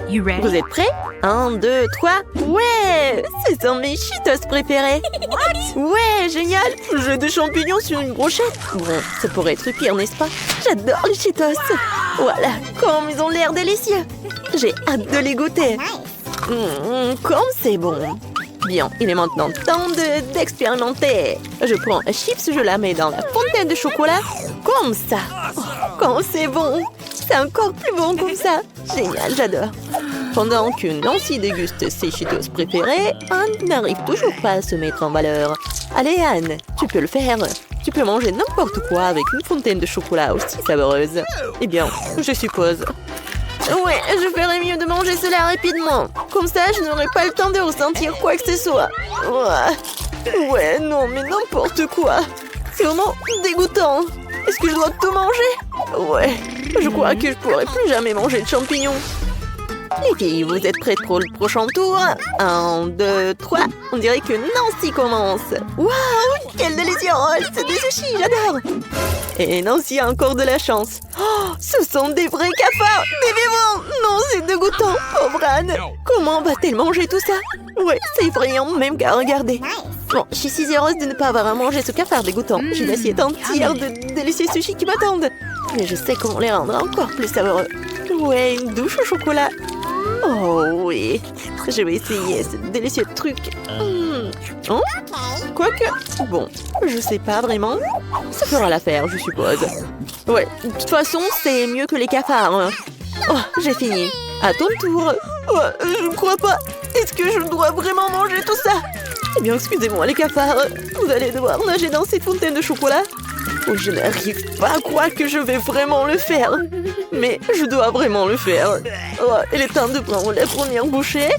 Vous êtes prêts? 1, 2, 3. Ouais! Ce sont mes Cheetos préférés. Ouais, génial! J'ai des champignons sur une brochette. Bon, ça pourrait être pire, n'est-ce pas? J'adore les Cheetos. Voilà, comme ils ont l'air délicieux. J'ai hâte de les goûter. Comme c'est bon. Bien, il est maintenant temps d'expérimenter. Je prends un chips, je la mets dans la fontaine de chocolat. Comme ça. Oh, comme c'est bon. C'est encore plus bon comme ça. Génial, j'adore. Pendant que Nancy déguste ses Cheetos préférés, Anne n'arrive toujours pas à se mettre en valeur. Allez Anne, tu peux le faire. Tu peux manger n'importe quoi avec une fontaine de chocolat aussi savoureuse. Eh bien, je suppose. Ouais, je ferais mieux de manger cela rapidement. Comme ça, je n'aurai pas le temps de ressentir quoi que ce soit. Ouais, non, mais n'importe quoi. C'est vraiment dégoûtant. Est-ce que je dois tout manger? Ouais, je crois que je pourrai plus jamais manger de champignons. Les filles, vous êtes prêtes pour le prochain tour? 1, 2, 3. On dirait que Nancy commence. Waouh, quel délicieux! C'est des sushis, j'adore! Et Nancy a encore de la chance. Oh, ce sont des vrais cafards! Des vivants! Non, c'est dégoûtant! Pauvre Anne! Comment va-t-elle manger tout ça? Ouais, c'est effrayant même qu'à regarder. Bon, je suis si heureuse de ne pas avoir à manger ce cafard dégoûtant. J'ai une assiette entière de délicieux sushis qui m'attendent. Mais je sais comment les rendre encore plus savoureux. Ouais, une douche au chocolat. Oh oui, je vais essayer ce délicieux truc. Oh, quoique, bon, je sais pas vraiment. Ça fera l'affaire, je suppose. Ouais, de toute façon, c'est mieux que les cafards. Hein. Oh, j'ai fini. À ton tour. Oh, je ne crois pas. Est-ce que je dois vraiment manger tout ça? Eh bien, excusez-moi, les cafards. Vous allez devoir nager dans cette fontaine de chocolat. Oh, je n'arrive pas à croire que je vais vraiment le faire. Mais je dois vraiment le faire. Oh, il est temps de prendre la première bouchée.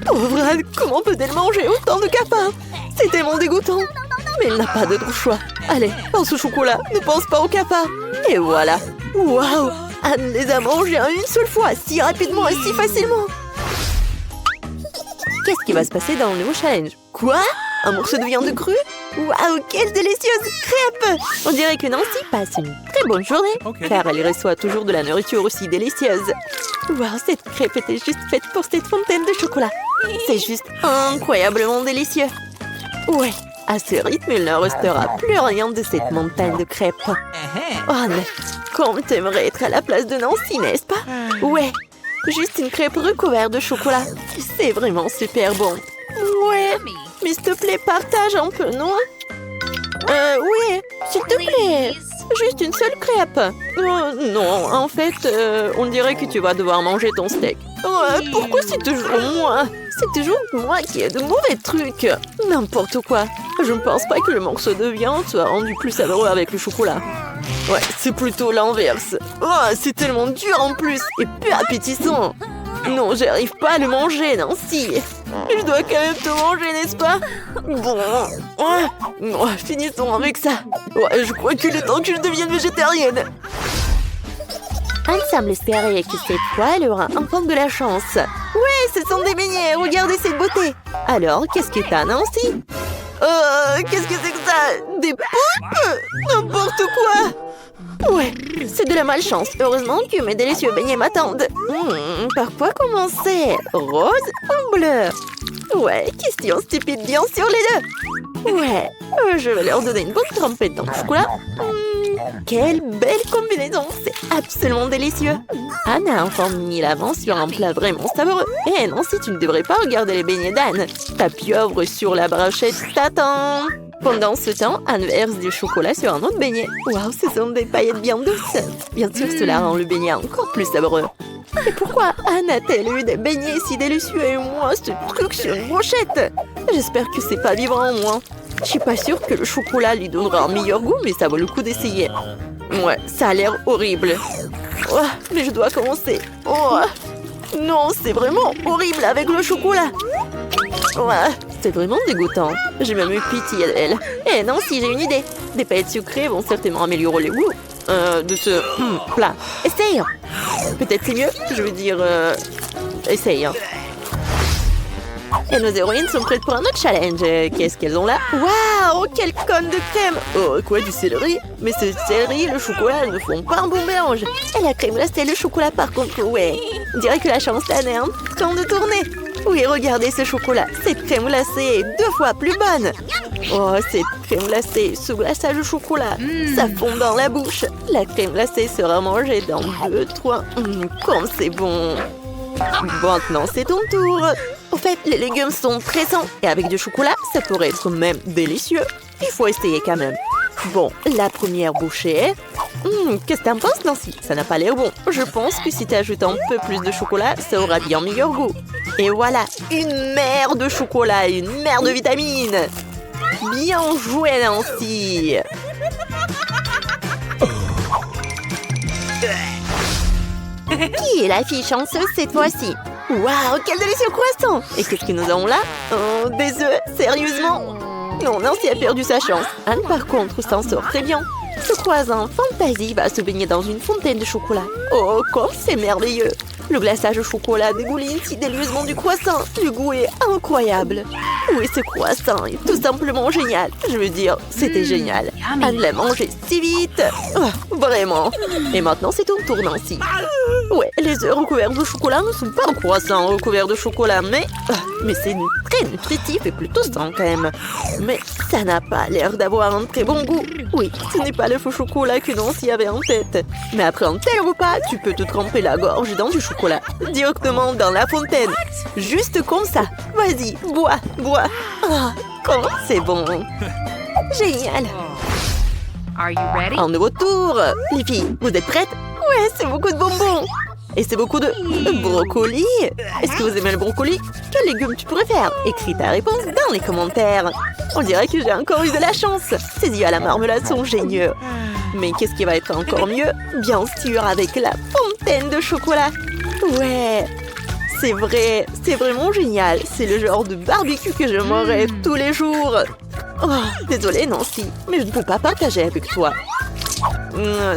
Pauvre Anne, comment peut-elle manger autant de cafards? C'est tellement dégoûtant. Mais elle n'a pas d'autre choix. Allez, pense au chocolat, ne pense pas aux cafards. Et voilà. Waouh, Anne les a mangés en une seule fois, si rapidement et si facilement. Qu'est-ce qui va se passer dans le nouveau challenge? Quoi? Un morceau de viande crue? Waouh, quelle délicieuse crêpe! On dirait que Nancy passe une très bonne journée, car elle reçoit toujours de la nourriture aussi délicieuse. Waouh, cette crêpe était juste faite pour cette fontaine de chocolat. C'est juste incroyablement délicieux. Ouais, à ce rythme, il ne restera plus rien de cette montagne de crêpes. Oh, mais comme t'aimerais être à la place de Nancy, n'est-ce pas? Ouais, juste une crêpe recouverte de chocolat. C'est vraiment super bon. Ouais, mais s'il te plaît, partage un peu, non? Oui, s'il te plaît. Juste une seule crêpe. Non, en fait, on dirait que tu vas devoir manger ton steak. Pourquoi c'est toujours moi? C'est toujours moi qui ai de mauvais trucs. N'importe quoi. Je ne pense pas que le morceau de viande soit rendu plus savoureux avec le chocolat. Ouais, c'est plutôt l'inverse. Oh, c'est tellement dur en plus et peu appétissant. Non, j'arrive pas à le manger, Nancy. Je dois quand même te manger, n'est-ce pas? Bon, finissons avec ça. Ouais, je crois qu'il est temps que je devienne végétarienne. Anne semble espérer que cette fois, elle aura enfin de la chance. Ouais, ce sont des beignets, regardez cette beauté. Alors, qu'est-ce que t'as, Nancy? Qu'est-ce que c'est que ça? Des poupes? N'importe quoi. Ouais, c'est de la malchance. Heureusement que mes délicieux beignets m'attendent. Par quoi commencer? Rose ou bleu? Ouais, question stupide bien sûr les deux. Ouais, je vais leur donner une bonne trempette dans le chocolat. Quelle belle combinaison, c'est absolument délicieux. Anne a enfin mis l'avant sur un plat vraiment savoureux. Eh non, si tu ne devrais pas regarder les beignets d'Anne. Ta pieuvre sur la brochette t'attend. Pendant ce temps, Anne verse du chocolat sur un autre beignet. Waouh, ce sont des paillettes bien douces. Bien sûr, cela rend le beignet encore plus savoureux. Et pourquoi Anne a-t-elle eu des beignets si délicieux et moi, ce truc sur une brochette? J'espère que c'est pas vivant en moi. Je suis pas sûre que le chocolat lui donnera un meilleur goût, mais ça vaut le coup d'essayer. Ouais, ça a l'air horrible. Oh, mais je dois commencer. Oh, non, c'est vraiment horrible avec le chocolat. Ouais, c'est vraiment dégoûtant. J'ai même eu pitié d'elle. Eh non, si j'ai une idée. Des paillettes sucrées vont certainement améliorer le goût de ce plat. Essaye. Peut-être c'est mieux. Je veux dire, essaye. Et nos héroïnes sont prêtes pour un autre challenge. Qu'est-ce qu'elles ont là? Waouh, quelle conne de crème! Oh, quoi, du céleri? Mais ce céleri et le chocolat ne font pas un bon mélange. Et la crème glacée et le chocolat, par contre, ouais. On dirait que la chance là est en train de tourner. Oui, regardez ce chocolat. Cette crème glacée est 2 fois plus bonne. Oh, cette crème glacée sous glaçage au chocolat. Ça fond dans la bouche. La crème glacée sera mangée dans 2, 3. Comme c'est bon. Maintenant, c'est ton tour. Au fait, les légumes sont très sains. Et avec du chocolat, ça pourrait être même délicieux. Il faut essayer quand même. Bon, la première bouchée. Qu'est-ce que t'en penses, Nancy? Ça n'a pas l'air bon. Je pense que si tu ajoutes un peu plus de chocolat, ça aura bien meilleur goût. Et voilà, une mer de chocolat, une mer de vitamines. Bien joué, Nancy. Qui est la fille chanceuse cette fois-ci? Waouh, quel délicieux croissant! Et qu'est-ce que nous avons là? Oh, des œufs, sérieusement? Non, Nancy a perdu sa chance. Anne, par contre, s'en sort très bien. Ce croissant Fantasy va se baigner dans une fontaine de chocolat. Oh, comme c'est merveilleux! Le glaçage au chocolat dégouline si délicieusement du croissant. Le goût est incroyable. Oui, ce croissant est tout simplement génial. Je veux dire, c'était génial. Anne l'a mangé si vite. Oh, vraiment. Et maintenant, c'est ton tour, Nancy. Ouais, les œufs recouverts de chocolat ne sont pas un croissant recouvert de chocolat, mais c'est très nutritif et plutôt sain quand même. Mais ça n'a pas l'air d'avoir un très bon goût. Oui, ce n'est pas le faux chocolat que Nancy avait en tête. Mais après un tel repas, tu peux te tremper la gorge dans du chocolat. Directement dans la fontaine. Juste comme ça. Vas-y, bois, bois. Oh, comment c'est bon. Génial. Un nouveau tour. Les filles, vous êtes prêtes? Ouais, c'est beaucoup de bonbons. Et c'est beaucoup de brocoli. Est-ce que vous aimez le brocoli? Quel légume tu préfères? Écris ta réponse dans les commentaires. On dirait que j'ai encore eu de la chance. Ces yeux à la marmelade sont géniaux. Mais qu'est-ce qui va être encore mieux? Bien sûr, avec la fontaine de chocolat. Ouais, c'est vrai, c'est vraiment génial. C'est le genre de barbecue que je mangerai tous les jours. Oh, désolée Nancy, mais je ne peux pas partager avec toi.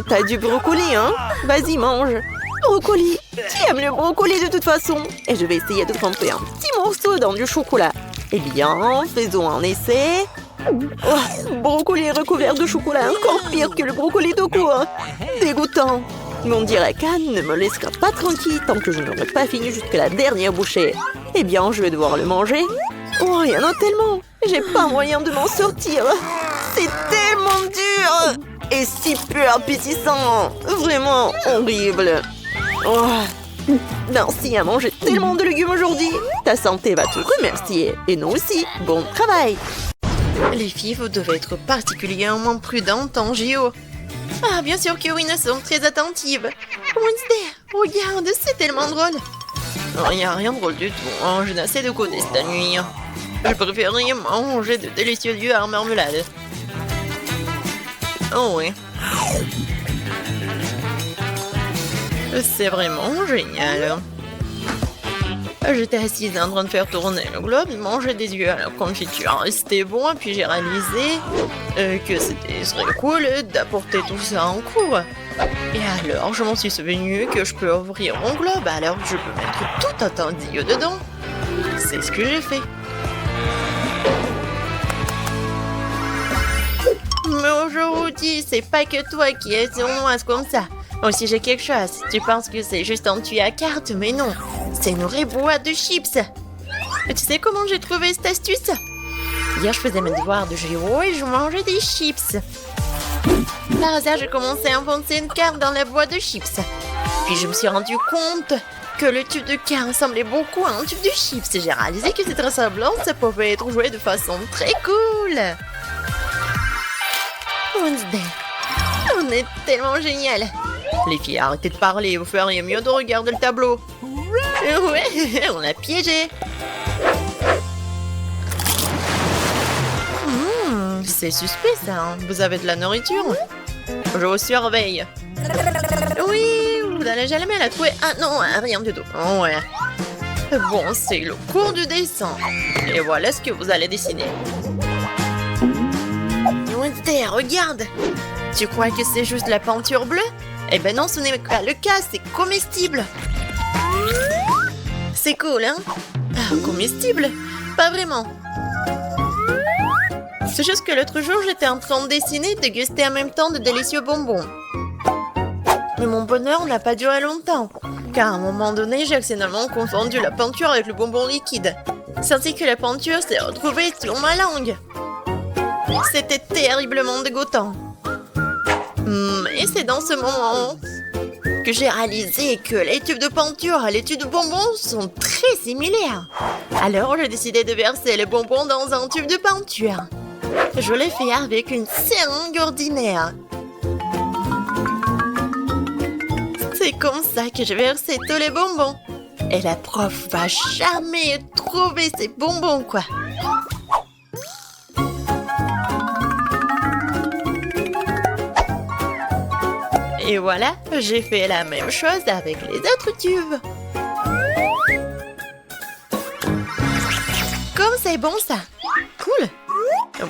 T'as du brocoli, hein? Vas-y, mange. Brocoli. Tu aimes le brocoli de toute façon. Et je vais essayer de tremper un petit morceau dans du chocolat. Eh bien, faisons un essai. Oh, brocoli recouvert de chocolat, encore pire que le brocoli de cours. Dégoûtant. Mais on dirait qu'Anne ne me laissera pas tranquille tant que je n'aurai pas fini jusqu'à la dernière bouchée. Eh bien, je vais devoir le manger. Oh, il y en a tellement. J'ai pas moyen de m'en sortir. C'est tellement dur. Et si peu appétissant. Vraiment horrible. Oh. Nancy a mangé tellement de légumes aujourd'hui. Ta santé va te remercier. Et nous aussi. Bon travail. Les filles, vous devez être particulièrement prudentes en JO. Ah, bien sûr que oui, nous sommes très attentives. Wednesday, regarde, c'est tellement drôle. Il n'y a rien de drôle du tout. Oh, je n'ai assez de côté cette nuit. Je préférerais manger de délicieux œufs à marmelade. Oh oui. C'est vraiment génial. J'étais assise en train de faire tourner le globe et manger des œufs à la confiture. C'était bon, et puis j'ai réalisé que serait cool d'apporter tout ça en cours. Et alors, je m'en suis souvenu que je peux ouvrir mon globe, alors je peux mettre tout un tas d'œufs dedans. C'est ce que j'ai fait. Mais aujourd'hui, c'est pas que toi qui es sournoise comme ça. Aussi, j'ai quelque chose. Tu penses que c'est juste un tuyau à cartes, mais non. C'est une vraie boîte de chips. Et tu sais comment j'ai trouvé cette astuce? Hier, je faisais mes devoirs de géo et je mangeais des chips. Par hasard, j'ai commencé à enfoncer une carte dans la boîte de chips. Puis je me suis rendu compte que le tube de carte ressemblait beaucoup à un tube de chips. Et j'ai réalisé que cette ressemblance pouvait être jouée de façon très cool. Wednesday, on est tellement génial. Les filles, arrêtez de parler, vous feriez mieux de regarder le tableau. Ouais, on l'a piégé. C'est suspect ça, hein. Vous avez de la nourriture? Je vous surveille. Oui, vous n'allez jamais la trouver. Ah non, rien du tout. Ouais. Bon, c'est le cours du dessin. Et voilà ce que vous allez dessiner. Wednesday, regarde. Tu crois que c'est juste de la peinture bleue? Eh ben non, ce n'est pas le cas, c'est comestible. C'est cool, hein? Ah, comestible? Pas vraiment. C'est juste que l'autre jour, j'étais en train de dessiner et déguster en même temps de délicieux bonbons. Mais mon bonheur n'a pas duré longtemps, car à un moment donné, j'ai accidentellement confondu la peinture avec le bonbon liquide. Ainsi que la peinture s'est retrouvée sur ma langue. C'était terriblement dégoûtant. Et c'est dans ce moment que j'ai réalisé que les tubes de peinture et les tubes de bonbons sont très similaires. Alors j'ai décidé de verser les bonbons dans un tube de peinture. Je l'ai fait avec une seringue ordinaire. C'est comme ça que j'ai versé tous les bonbons. Et la prof va jamais trouver ces bonbons, quoi. Et voilà, j'ai fait la même chose avec les autres tubes. Comme c'est bon, ça. Cool.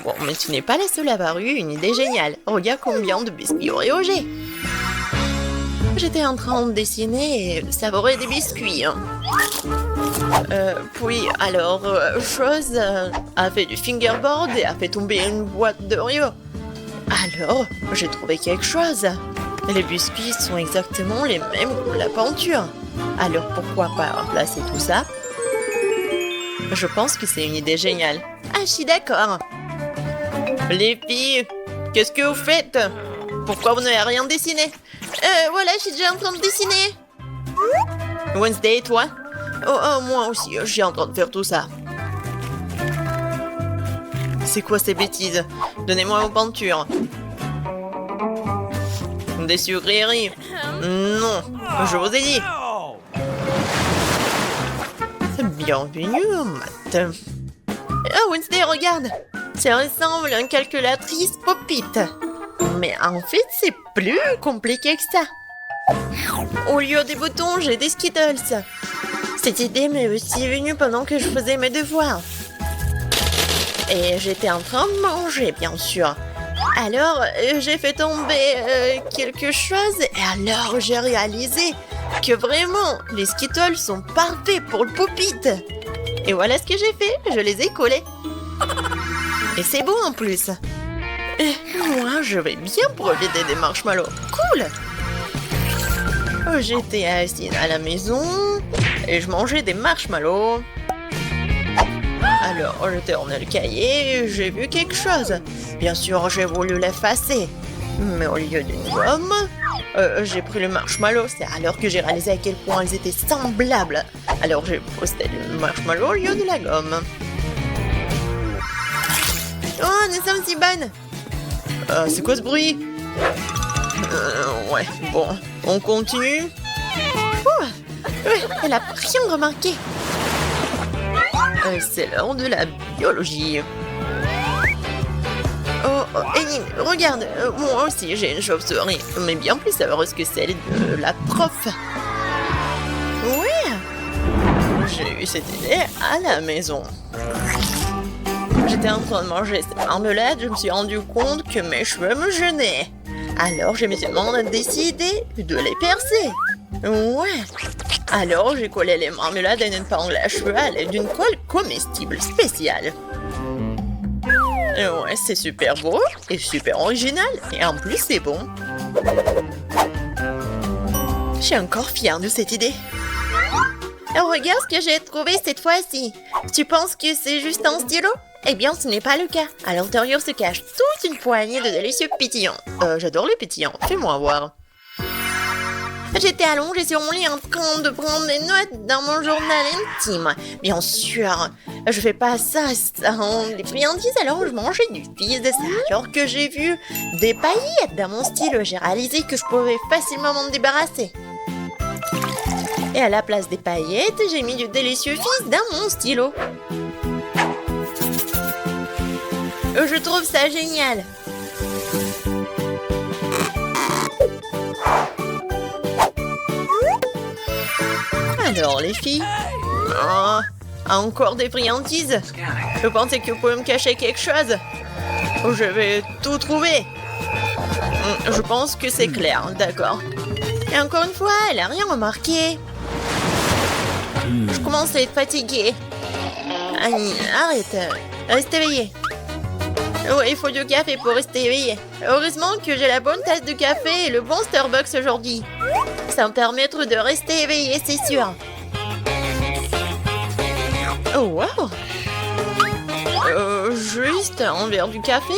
Bon, mais tu n'es pas la seule à avoir eu une idée géniale. Regarde combien de biscuits Oreo j'ai. J'étais en train de dessiner et de savourer des biscuits. Puis, alors, Chose a fait du fingerboard et a fait tomber une boîte d'Oreo. Alors, j'ai trouvé quelque chose. Les biscuits sont exactement les mêmes que la peinture. Alors, pourquoi pas remplacer tout ça? Je pense que c'est une idée géniale. Ah, je suis d'accord. Les filles, qu'est-ce que vous faites? Pourquoi vous n'avez rien dessiné? Voilà, je suis déjà en train de dessiner. Wednesday, toi? Oh, moi aussi, je suis en train de faire tout ça. C'est quoi ces bêtises? Donnez-moi vos peintures. Des sucreries? Non, je vous ai dit. Bienvenue au maths. Oh, Wednesday, regarde. Ça ressemble à une calculatrice Pop-It. Mais en fait, c'est plus compliqué que ça. Au lieu des boutons, j'ai des Skittles. Cette idée m'est aussi venue pendant que je faisais mes devoirs. Et j'étais en train de manger, bien sûr. Alors, j'ai fait tomber quelque chose et alors j'ai réalisé que vraiment, les Skittles sont parfaits pour le Pop-It. Et voilà ce que j'ai fait, je les ai collés. Et c'est beau en plus. Et moi, je vais bien profiter des marshmallows. Cool! J'étais assise à la maison et je mangeais des marshmallows. Alors, j'ai tourné le cahier et j'ai vu quelque chose. Bien sûr, j'ai voulu l'effacer. Mais au lieu d'une gomme, j'ai pris le marshmallow. C'est alors que j'ai réalisé à quel point ils étaient semblables. Alors, j'ai posté le marshmallow au lieu de la gomme. Oh, nous sommes si bonnes! C'est quoi ce bruit? Ouais, bon, on continue. Elle a rien remarqué. C'est l'heure de la biologie. Oh, Eileen, regarde, moi aussi j'ai une chauve-souris, mais bien plus heureuse que celle de la prof. Ouais, j'ai eu cette idée à la maison. J'étais en train de manger cette marmelade, je me suis rendu compte que mes cheveux me gênaient. Alors j'ai immédiatement décidé de les percer. Ouais. Alors j'ai collé les marmelades à une épingle à cheveux à l'aide d'une colle comestible spéciale. Ouais, c'est super beau et super original. Et en plus, c'est bon. Je suis encore fière de cette idée. Alors, regarde ce que j'ai trouvé cette fois-ci. Tu penses que c'est juste un stylo? Eh bien, ce n'est pas le cas. À l'intérieur se cache toute une poignée de délicieux pétillants. J'adore les pétillants. Fais-moi voir. J'étais allongée sur mon lit en train de prendre des notes dans mon journal intime. Bien sûr, je fais pas ça sans les friandises, alors je mangeais du fils de ça. Alors que j'ai vu des paillettes dans mon stylo, j'ai réalisé que je pouvais facilement m'en débarrasser. Et à la place des paillettes, j'ai mis du délicieux fils dans mon stylo. Je trouve ça génial. Alors les filles, encore des friandises. Je pensais que vous pouvez me cacher quelque chose. Je vais tout trouver. Je pense que c'est clair, d'accord. Et encore une fois, elle a rien remarqué. Je commence à être fatiguée. Annie, arrête. Reste éveillée. Ouais, il faut du café pour rester éveillée. Heureusement que j'ai la bonne tasse de café et le bon Starbucks aujourd'hui. Ça va me permettre de rester éveillée, c'est sûr. Oh, wow. Juste un verre du café.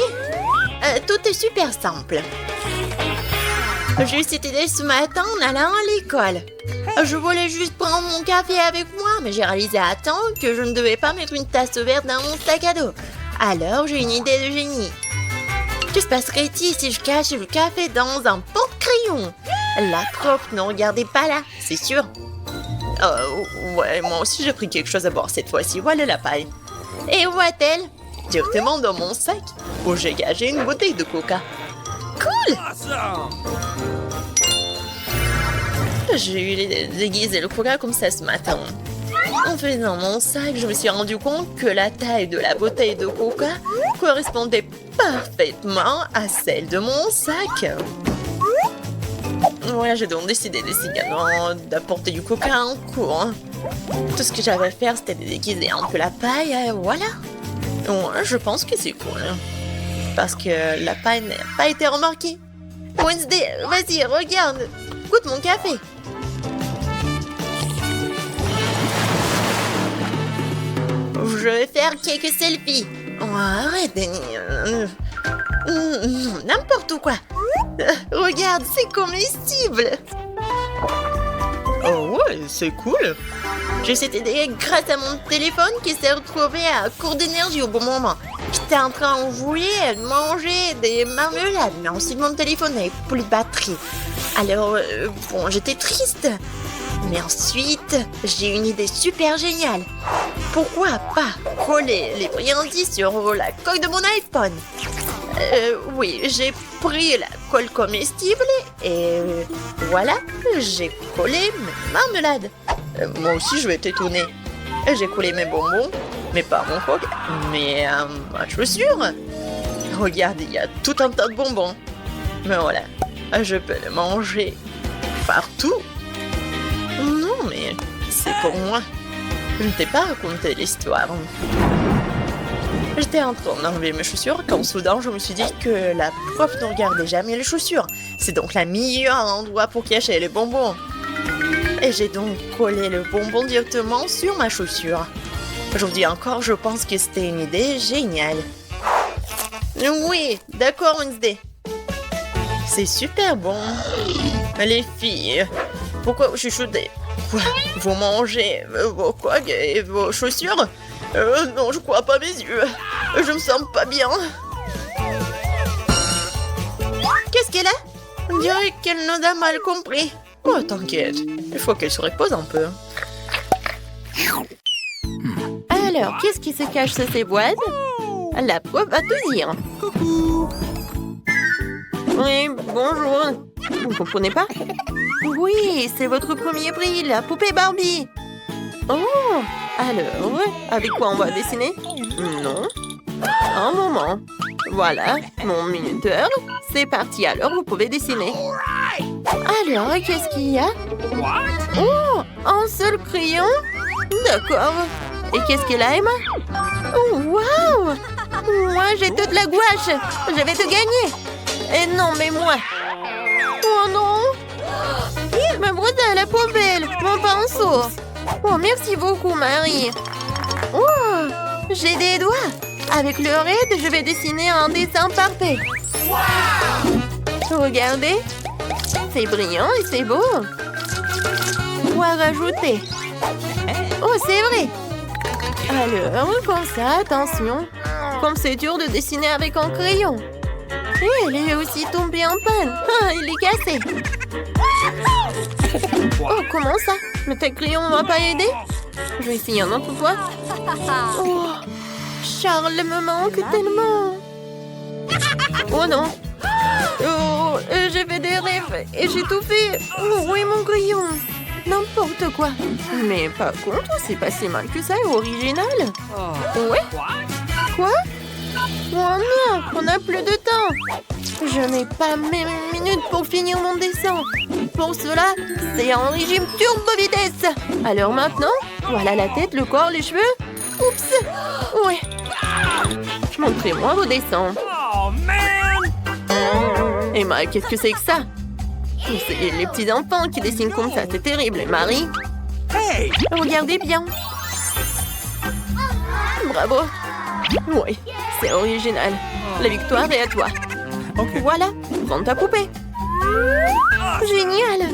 Tout est super simple. J'ai eu cette idée ce matin en allant à l'école. Je voulais juste prendre mon café avec moi, mais j'ai réalisé à temps que je ne devais pas mettre une tasse verte dans mon sac à dos. Alors j'ai une idée de génie. Que se passerait-il si je cache le café dans un porte-crayon? La prof ne regardait pas là, c'est sûr. Ouais, moi aussi j'ai pris quelque chose à boire cette fois-ci. Voilà la paille. Et où est-elle? Directement dans mon sac, où j'ai gagé une bouteille de coca. Cool! J'ai eu l'idée de déguiser le coca comme ça ce matin. En faisant mon sac, je me suis rendu compte que la taille de la bouteille de coca correspondait parfaitement à celle de mon sac. Voilà, j'ai donc décidé d'apporter du coca en cours. Tout ce que j'avais à faire, c'était de déguiser un peu la paille, voilà. Ouais, je pense que c'est cool. Parce que la paille n'a pas été remarquée. Wednesday, vas-y, regarde. Goûte mon café. Je vais faire quelques selfies. Oh, arrête, n'importe quoi. Regarde, c'est comestible. Oh ouais, c'est cool. J'ai cette idée grâce à mon téléphone qui s'est retrouvé à court d'énergie au bon moment. J'étais en train de jouer, de manger des marmelades, mais ensuite mon téléphone n'avait plus de batterie. Alors, bon, j'étais triste. Mais ensuite, j'ai une idée super géniale. Pourquoi pas coller les friandises sur la coque de mon iPhone? Oui, j'ai pris la colle comestible et voilà, j'ai collé mes marmelades. Moi aussi, je vais t'étonner. J'ai collé mes bonbons, mais pas mon coque, mais ma chaussure. Regarde, il y a tout un tas de bonbons. Mais voilà, je peux les manger partout. Non, mais c'est pour moi. Je ne t'ai pas raconté l'histoire. J'étais en train d'enlever mes chaussures quand soudain je me suis dit que la prof ne regardait jamais les chaussures. C'est donc le meilleur endroit pour cacher les bonbons. Et j'ai donc collé le bonbon directement sur ma chaussure. Je vous dis encore, je pense que c'était une idée géniale. Oui, d'accord Wednesday. C'est super bon. Les filles, pourquoi vous chuchotez? Quoi? Vous mangez vos coques et vos chaussures? Non, je crois pas à mes yeux. Je me sens pas bien. Qu'est-ce qu'elle a? On dirait qu'elle nous a mal compris. Oh, t'inquiète. Il faut qu'elle se repose un peu. Alors, qu'est-ce qui se cache sous ces boîtes? La prof va tout dire. Coucou. Oui, bonjour. Vous ne comprenez pas? Oui, c'est votre premier prix, la poupée Barbie. Oh, alors, avec quoi on va dessiner? Non. Un moment. Voilà, mon minuteur. C'est parti, alors vous pouvez dessiner. Alors, qu'est-ce qu'il y a? Oh, un seul crayon? D'accord. Et qu'est-ce qu'elle a, Emma? Oh, waouh! Moi, j'ai toute la gouache. Je vais te gagner. Et non, mais moi. Oh non! Ma brosse à la poubelle, mon pinceau. Oh, merci beaucoup, Marie. Oh, j'ai des doigts. Avec le raid, je vais dessiner un dessin parfait. Regardez. C'est brillant et c'est beau. Quoi rajouter? Oh, c'est vrai. Alors, comme ça, attention. Comme c'est dur de dessiner avec un crayon. Et elle est aussi tombée en panne. Ah, il est cassé. Oh, comment ça? Mais tes crayons ne m'ont pas aidé? Je vais essayer un autre fois. Oh, Charles me manque tellement. Oh non. Oh, j'ai fait des rêves et j'ai tout fait. Oh, oui, mon crayon. N'importe quoi. Mais par contre, c'est pas si mal que ça et original. Ouais? Quoi? Oh non, on n'a plus de temps. Je n'ai pas même une minute pour finir mon dessin. pour cela, c'est un régime turbo vitesse. Alors maintenant, voilà la tête, le corps, les cheveux. Oups. Ouais. Montrez-moi vos dessins. Oh, man! Emma, qu'est-ce que c'est que ça? C'est les petits enfants qui dessinent comme ça, c'est terrible. Et Marie? Hey! Regardez bien. Bravo. Oui, c'est original. La victoire est à toi. OK. Voilà, prends ta poupée. Génial.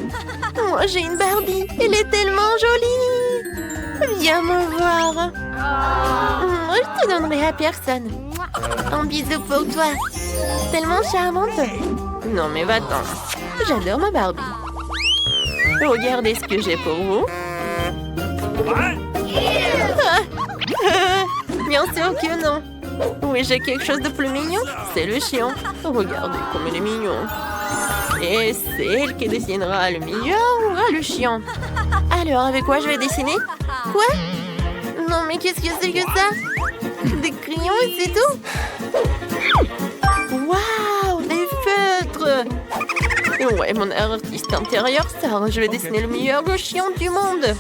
Moi, j'ai une Barbie. Elle est tellement jolie. Viens me voir. Moi, je te donnerai à personne. Un bisou pour toi. Tellement charmante. Non, mais va-t'en. J'adore ma Barbie. Regardez ce que j'ai pour vous. What? Bien sûr que non. Oui, j'ai quelque chose de plus mignon. C'est le chien. Regardez comme il est mignon. Et c'est elle qui dessinera le meilleur ou le chien. Alors, avec quoi je vais dessiner? Quoi? Non, mais qu'est-ce que c'est que ça? Des crayons et c'est tout? Waouh, des feutres! Ouais, mon artiste intérieur, ça. Je vais dessiner le meilleur chien du monde.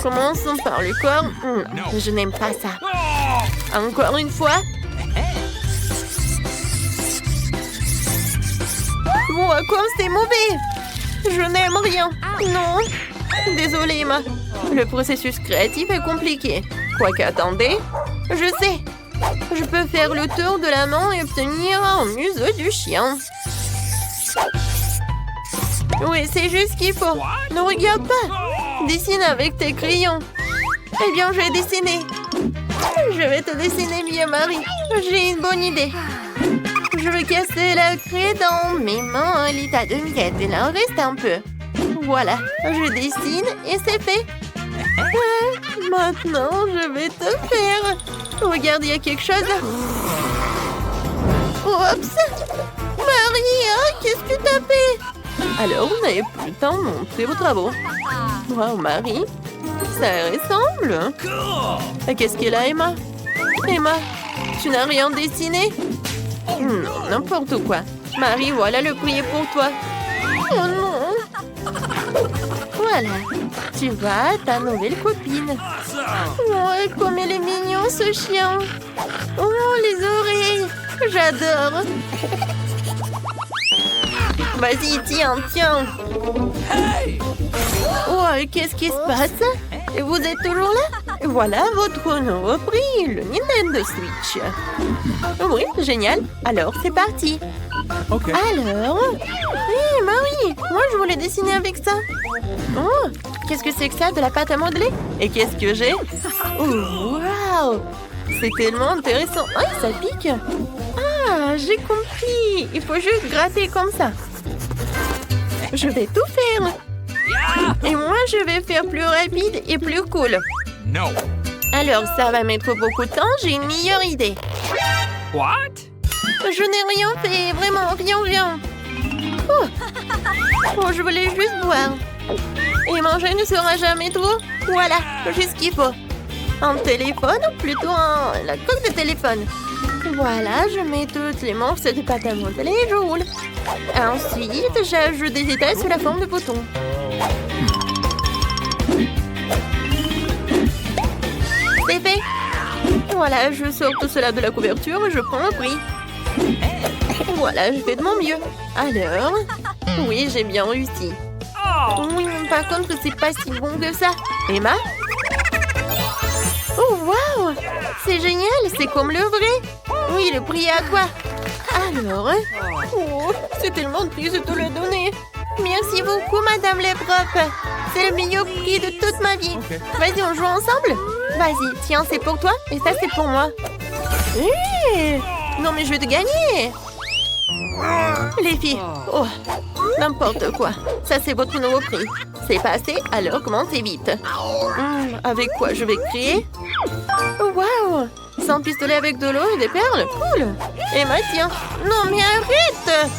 Commençons par le corps. Non, je n'aime pas ça. Encore une fois. Wow, comme c'est mauvais. Je n'aime rien. Non. Désolée, Emma. Le processus créatif est compliqué. Quoique, attendez. Je sais. Je peux faire le tour de la main et obtenir un museau du chien. Oui, c'est juste ce qu'il faut. Ne regarde pas. Dessine avec tes crayons. Eh bien, je vais dessiner. Je vais te dessiner mieux, Marie. J'ai une bonne idée. Je vais casser la craie dans mes mains. L'état de miettes. Il en reste un peu. Voilà. Je dessine et c'est fait. Ouais, maintenant, je vais te faire. Regarde, il y a quelque chose. Oups. Marie, qu'est-ce que t'as fait? Alors, vous n'avez plus le temps de montrer vos travaux. Wow, Marie, ça ressemble. Cool! Qu'est-ce qu'elle a, Emma? Emma, tu n'as rien dessiné? Non, n'importe quoi. Marie, voilà le prix pour toi. Oh non! Voilà, tu vois ta nouvelle copine. Oh, comme il est mignon, ce chien. Oh, les oreilles. J'adore. Vas-y, tiens. Hey! Oh, qu'est-ce qui se passe? Et vous êtes toujours là? Voilà votre nouveau prix, le Nintendo Switch. Oui, génial. Alors, c'est parti. OK. Alors... Oui, Marie, moi je voulais dessiner avec ça. Oh, qu'est-ce que c'est que ça? De la pâte à modeler? Et qu'est-ce que j'ai? Oh, waouh! C'est tellement intéressant. Ah, ça pique. Ah, j'ai compris. Il faut juste gratter comme ça. Je vais tout faire. Et moi, je vais faire plus rapide et plus cool. No. Alors, ça va mettre beaucoup de temps. J'ai une meilleure idée. What? Je n'ai rien fait. Vraiment, rien. Oh, je voulais juste boire. Et manger ne sera jamais trop. Voilà, juste ce qu'il faut. Un téléphone, ou plutôt la coque de téléphone. Voilà, je mets toutes les morceaux de pâte à modeler et je roule. Ensuite, j'ajoute des étoiles sous la forme de boutons. C'est fait. Voilà, je sors tout cela de la couverture et je prends un prix. Voilà, je fais de mon mieux. Alors, oui, j'ai bien réussi. Oui, mais par contre, c'est pas si bon que ça. Emma? Oh, waouh! C'est génial, c'est comme le vrai. Oui, le prix est à toi. Alors, oh, c'est tellement triste de te le donner. Merci beaucoup, Madame les profs. C'est le meilleur prix de toute ma vie. OK. Vas-y, on joue ensemble? Vas-y, tiens, c'est pour toi et ça, c'est pour moi. Non, mais je vais te gagner. Les filles, oh, n'importe quoi. Ça, c'est votre nouveau prix. C'est passé, alors commencez vite. Avec quoi je vais créer? Waouh! Sans pistolet avec de l'eau et des perles? Cool! Et tiens. Non, mais arrête!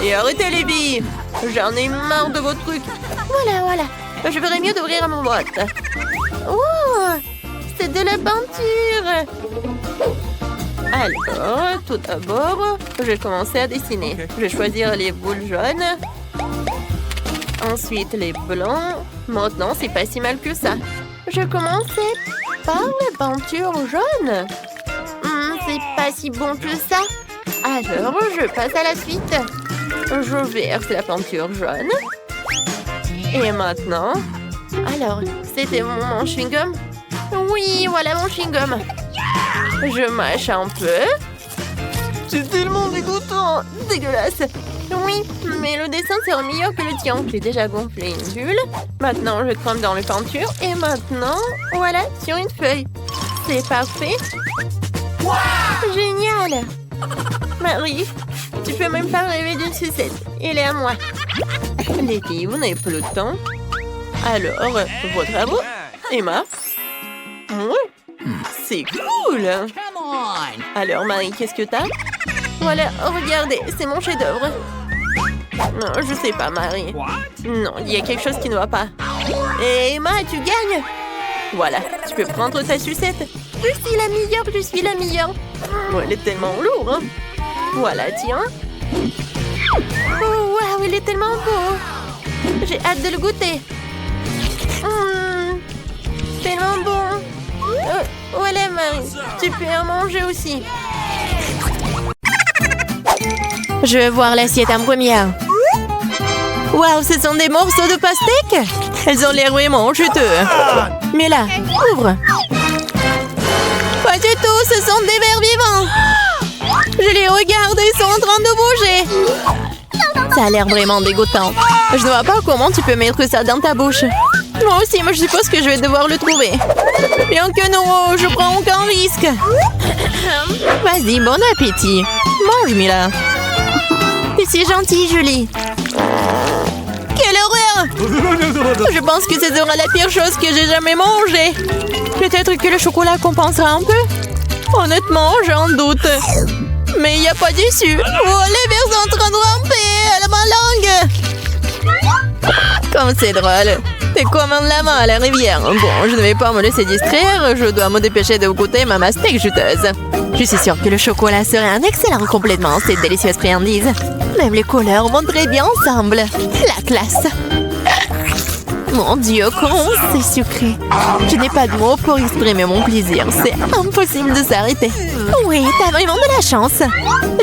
Et arrêtez les filles! J'en ai marre de vos trucs. Voilà. Je ferais mieux d'ouvrir mon boîte. Oh! C'est de la peinture! Alors, tout d'abord, je vais commencer à dessiner. Ok. Je vais choisir les boules jaunes. Ensuite, les blancs. Maintenant, c'est pas si mal que ça. Je commençais par la peinture jaune. C'est pas si bon que ça. Alors, je passe à la suite. Je verse la peinture jaune. Et maintenant... Alors, c'était mon chewing-gum? Oui, voilà mon chewing-gum. Je mâche un peu. C'est tellement dégoûtant. Dégueulasse. Oui, mais le dessin sera meilleur que le tien. J'ai déjà gonflé une bulle. Maintenant, je trempe dans les peintures. Et maintenant, voilà, sur une feuille. C'est parfait. Wow! Génial! Marie, tu peux même pas rêver d'une sucette. Elle est à moi. Les filles, vous n'avez plus le temps. Alors, vos travaux? Emma? Oui, c'est cool! Alors, Marie, qu'est-ce que t'as? Voilà, regardez, c'est mon chef-d'œuvre. Non, je sais pas, Marie. Non, il y a quelque chose qui ne va pas. Et Emma, tu gagnes! Voilà, tu peux prendre ta sucette. Je suis la meilleure, je suis la meilleure. Oh, elle est tellement lourde, hein? Voilà, tiens. Oh, waouh, il est tellement beau. J'ai hâte de le goûter. Tellement bon. Voilà, Marie. Tu peux en manger aussi. Je veux voir l'assiette en première. Waouh, ce sont des morceaux de pastèque. Elles ont l'air vraiment juteux. Mais là, ouvre. Pas du tout, ce sont des vers vivants. Je les regarde, ils sont en train de bouger. Ça a l'air vraiment dégoûtant. Je ne vois pas comment tu peux mettre ça dans ta bouche. Moi aussi, mais je suppose que je vais devoir le trouver. Bien que non, je prends aucun risque. Vas-y, bon appétit. Mange, Mila. T'es si gentille, Julie. Quelle horreur! Je pense que ce sera la pire chose que j'ai jamais mangée. Peut-être que le chocolat compensera un peu. Honnêtement, j'en doute. Mais il n'y a pas d'issue. Oh, les vers sont en train de ramper à ma langue. Comme c'est drôle. T'es comme un lama à la rivière. Bon, je ne vais pas me laisser distraire. Je dois me dépêcher de goûter ma pastèque juteuse. Je suis sûre que le chocolat serait un excellent complément à cette délicieuse friandise. Même les couleurs vont très bien ensemble. La classe. Mon Dieu, comment c'est sucré. Je n'ai pas de mots pour exprimer mon plaisir. C'est impossible de s'arrêter. Oui, t'as vraiment de la chance.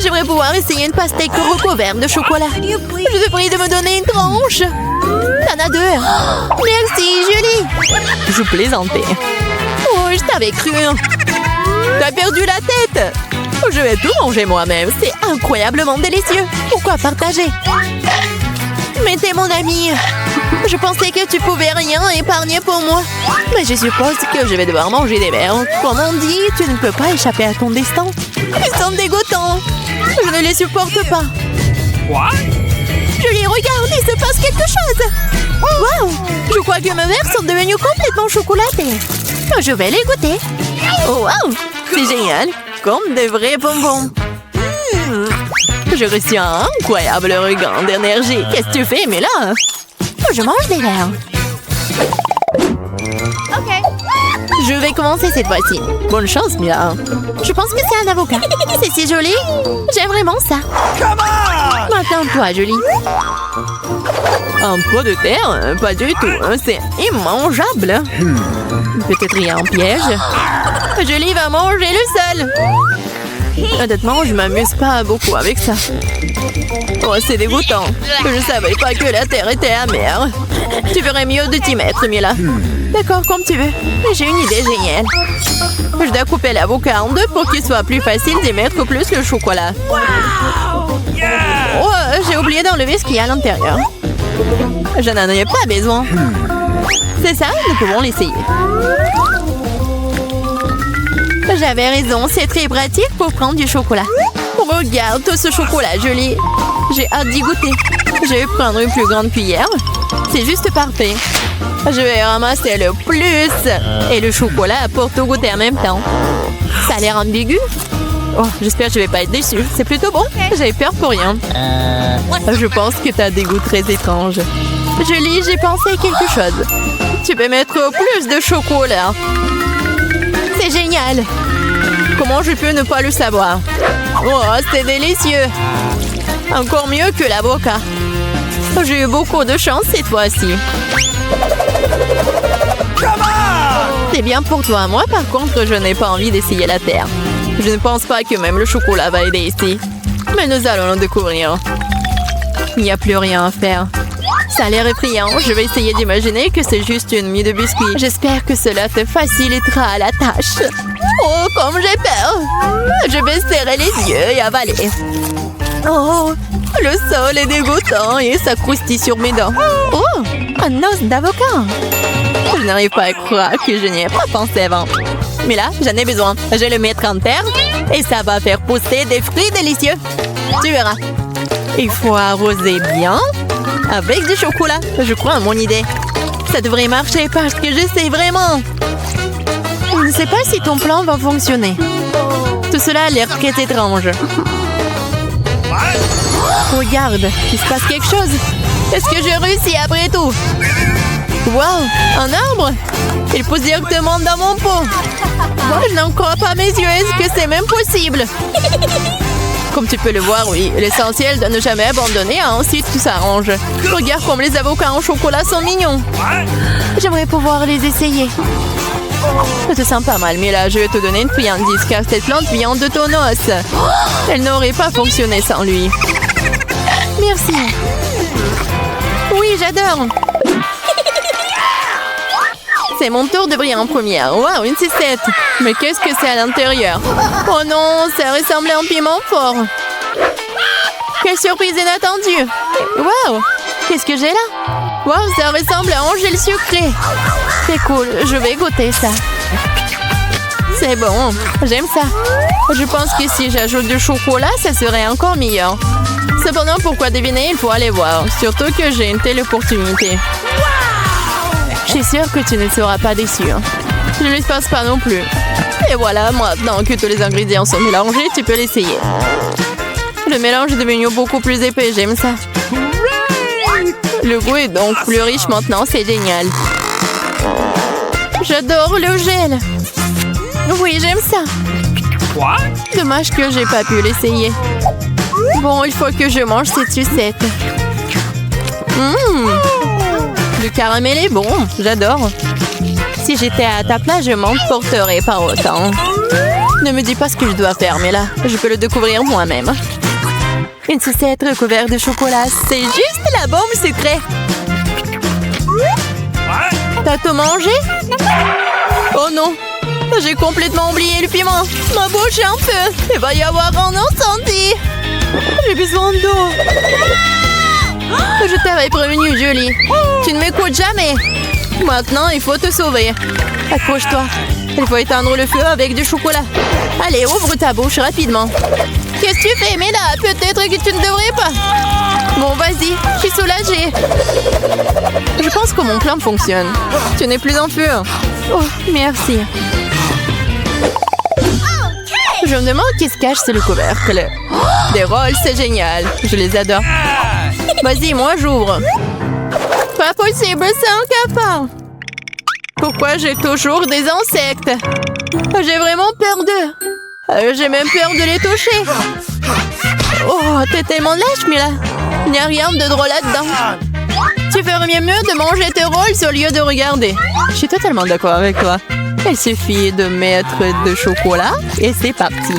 J'aimerais pouvoir essayer une pastèque recouverte de chocolat. Je te prie de me donner une tranche. T'en as deux. Merci, Julie. Je plaisantais. Oh, je t'avais cru. T'as perdu la tête. Je vais tout manger moi-même. C'est incroyablement délicieux. Pourquoi partager? Mais t'es mon ami. Je pensais que tu pouvais rien épargner pour moi. Mais je suppose que je vais devoir manger des vers. Comme on dit, tu ne peux pas échapper à ton destin. Ils sont dégoûtants. Je ne les supporte pas. What? Julie, regarde, il se passe quelque chose. Waouh! Je crois que mes verres sont devenus complètement chocolatés. Je vais les goûter. Oh, waouh! C'est génial. Comme des vrais bonbons. Je reçois un incroyable regain d'énergie. Qu'est-ce que tu fais, Mila? Je mange des verres. Ok. Je vais commencer cette fois-ci. Bonne chance, Mila. Je pense que c'est un avocat. C'est si joli. J'aime vraiment ça. Maintenant, toi, Julie. Un pot de terre? Pas du tout. C'est immangeable. Peut-être il y a un piège. Julie va manger le sol. Honnêtement, je m'amuse pas beaucoup avec ça. Oh, c'est dégoûtant. Je ne savais pas que la terre était amère. Tu ferais mieux de t'y mettre, Mila. D'accord, comme tu veux. J'ai une idée géniale. Je dois couper l'avocat en deux pour qu'il soit plus facile d'y mettre plus le chocolat. Oh, j'ai oublié d'enlever ce qu'il y a à l'intérieur. Je n'en ai pas besoin. C'est ça, nous pouvons l'essayer. J'avais raison, c'est très pratique pour prendre du chocolat. Regarde tout ce chocolat, Julie. J'ai hâte d'y goûter. Je vais prendre une plus grande cuillère. C'est juste parfait. Je vais ramasser le plus et le chocolat pour tout goûter en même temps. Ça a l'air ambigu. Oh, j'espère que je vais pas être déçue. C'est plutôt bon. J'avais peur pour rien. Je pense que tu as des goûts très étranges. Julie, j'ai pensé à quelque chose. Tu peux mettre plus de chocolat. C'est génial. Comment je peux ne pas le savoir? Oh, c'est délicieux. Encore mieux que l'avocat. J'ai eu beaucoup de chance cette fois-ci. C'est bien pour toi. Moi, par contre, je n'ai pas envie d'essayer la terre. Je ne pense pas que même le chocolat va aider ici. Mais nous allons le découvrir. Il n'y a plus rien à faire. Ça a l'air effrayant. Je vais essayer d'imaginer que c'est juste une mie de biscuits. J'espère que cela te facilitera la tâche. Oh, comme j'ai peur. Je vais serrer les yeux et avaler. Oh, le sol est dégoûtant et ça croustille sur mes dents. Oh, un os d'avocat. Je n'arrive pas à croire que je n'y ai pas pensé avant. Mais là, j'en ai besoin. Je vais le mettre en terre et ça va faire pousser des fruits délicieux. Tu verras. Il faut arroser bien avec du chocolat. Je crois à mon idée. Ça devrait marcher parce que j'essaie vraiment. Je ne sais pas si ton plan va fonctionner. Tout cela a l'air très étrange. Regarde, il se passe quelque chose. Est-ce que j'ai réussi après tout? Wow, un arbre? Il pousse directement dans mon pot. Moi, je n'en crois pas mes yeux. Est-ce que c'est même possible? Comme tu peux le voir, oui, l'essentiel de ne jamais abandonner, ensuite tout s'arrange. Regarde comme les avocats en chocolat sont mignons. J'aimerais pouvoir les essayer. Ça te sent pas mal, mais là, je vais te donner une friandise car cette plante vient de ton os. Elle n'aurait pas fonctionné sans lui. Merci. Oui, j'adore. C'est mon tour de briller en première. Waouh, une sucette. Mais qu'est-ce que c'est à l'intérieur? Oh non, ça ressemble à un piment fort. Quelle surprise inattendue. Waouh, qu'est-ce que j'ai là? Waouh, ça ressemble à un gel sucré. C'est cool, je vais goûter ça. C'est bon, j'aime ça. Je pense que si j'ajoute du chocolat, ça serait encore meilleur. Cependant, pourquoi deviner, il faut aller voir. Surtout que j'ai une telle opportunité. Je suis sûre que tu ne seras pas déçu. Je ne l'espace pas non plus. Et voilà, maintenant que tous les ingrédients sont mélangés, tu peux l'essayer. Le mélange est devenu beaucoup plus épais, j'aime ça. Le goût est donc plus riche maintenant, c'est génial. J'adore le gel. Oui, j'aime ça. Quoi? Dommage que j'ai pas pu l'essayer. Bon, il faut que je mange cette sucette. Le caramel est bon, j'adore. Si j'étais à ta place, je m'emporterais pas autant. Ne me dis pas ce que je dois faire, mais là, je peux le découvrir moi-même. Une sucette recouverte de chocolat, c'est juste la bombe secrète. T'as tout mangé? Oh non, j'ai complètement oublié le piment. Ma bouche est en feu. Il va y avoir un incendie. J'ai besoin d'eau. Je t'avais prévenu, Julie. Tu ne m'écoutes jamais. Maintenant, il faut te sauver. Accroche-toi. Il faut éteindre le feu avec du chocolat. Allez, ouvre ta bouche rapidement. Qu'est-ce que tu fais? Mais là, peut-être que tu ne devrais pas. Bon, vas-y, je suis soulagée. Je pense que mon plan fonctionne. Tu n'es plus en feu. Oh, merci. Je me demande qui se cache sous le couvercle. Des rôles, c'est génial. Je les adore. Vas-y, moi j'ouvre. Pas possible, c'est un cafard. Pourquoi j'ai toujours des insectes? J'ai vraiment peur d'eux. J'ai même peur de les toucher. Oh, t'es tellement lâche, Mila. Il n'y a rien de drôle là-dedans. Tu ferais mieux de manger tes rôles au lieu de regarder. Je suis totalement d'accord avec toi. Il suffit de mettre de chocolat et c'est parti.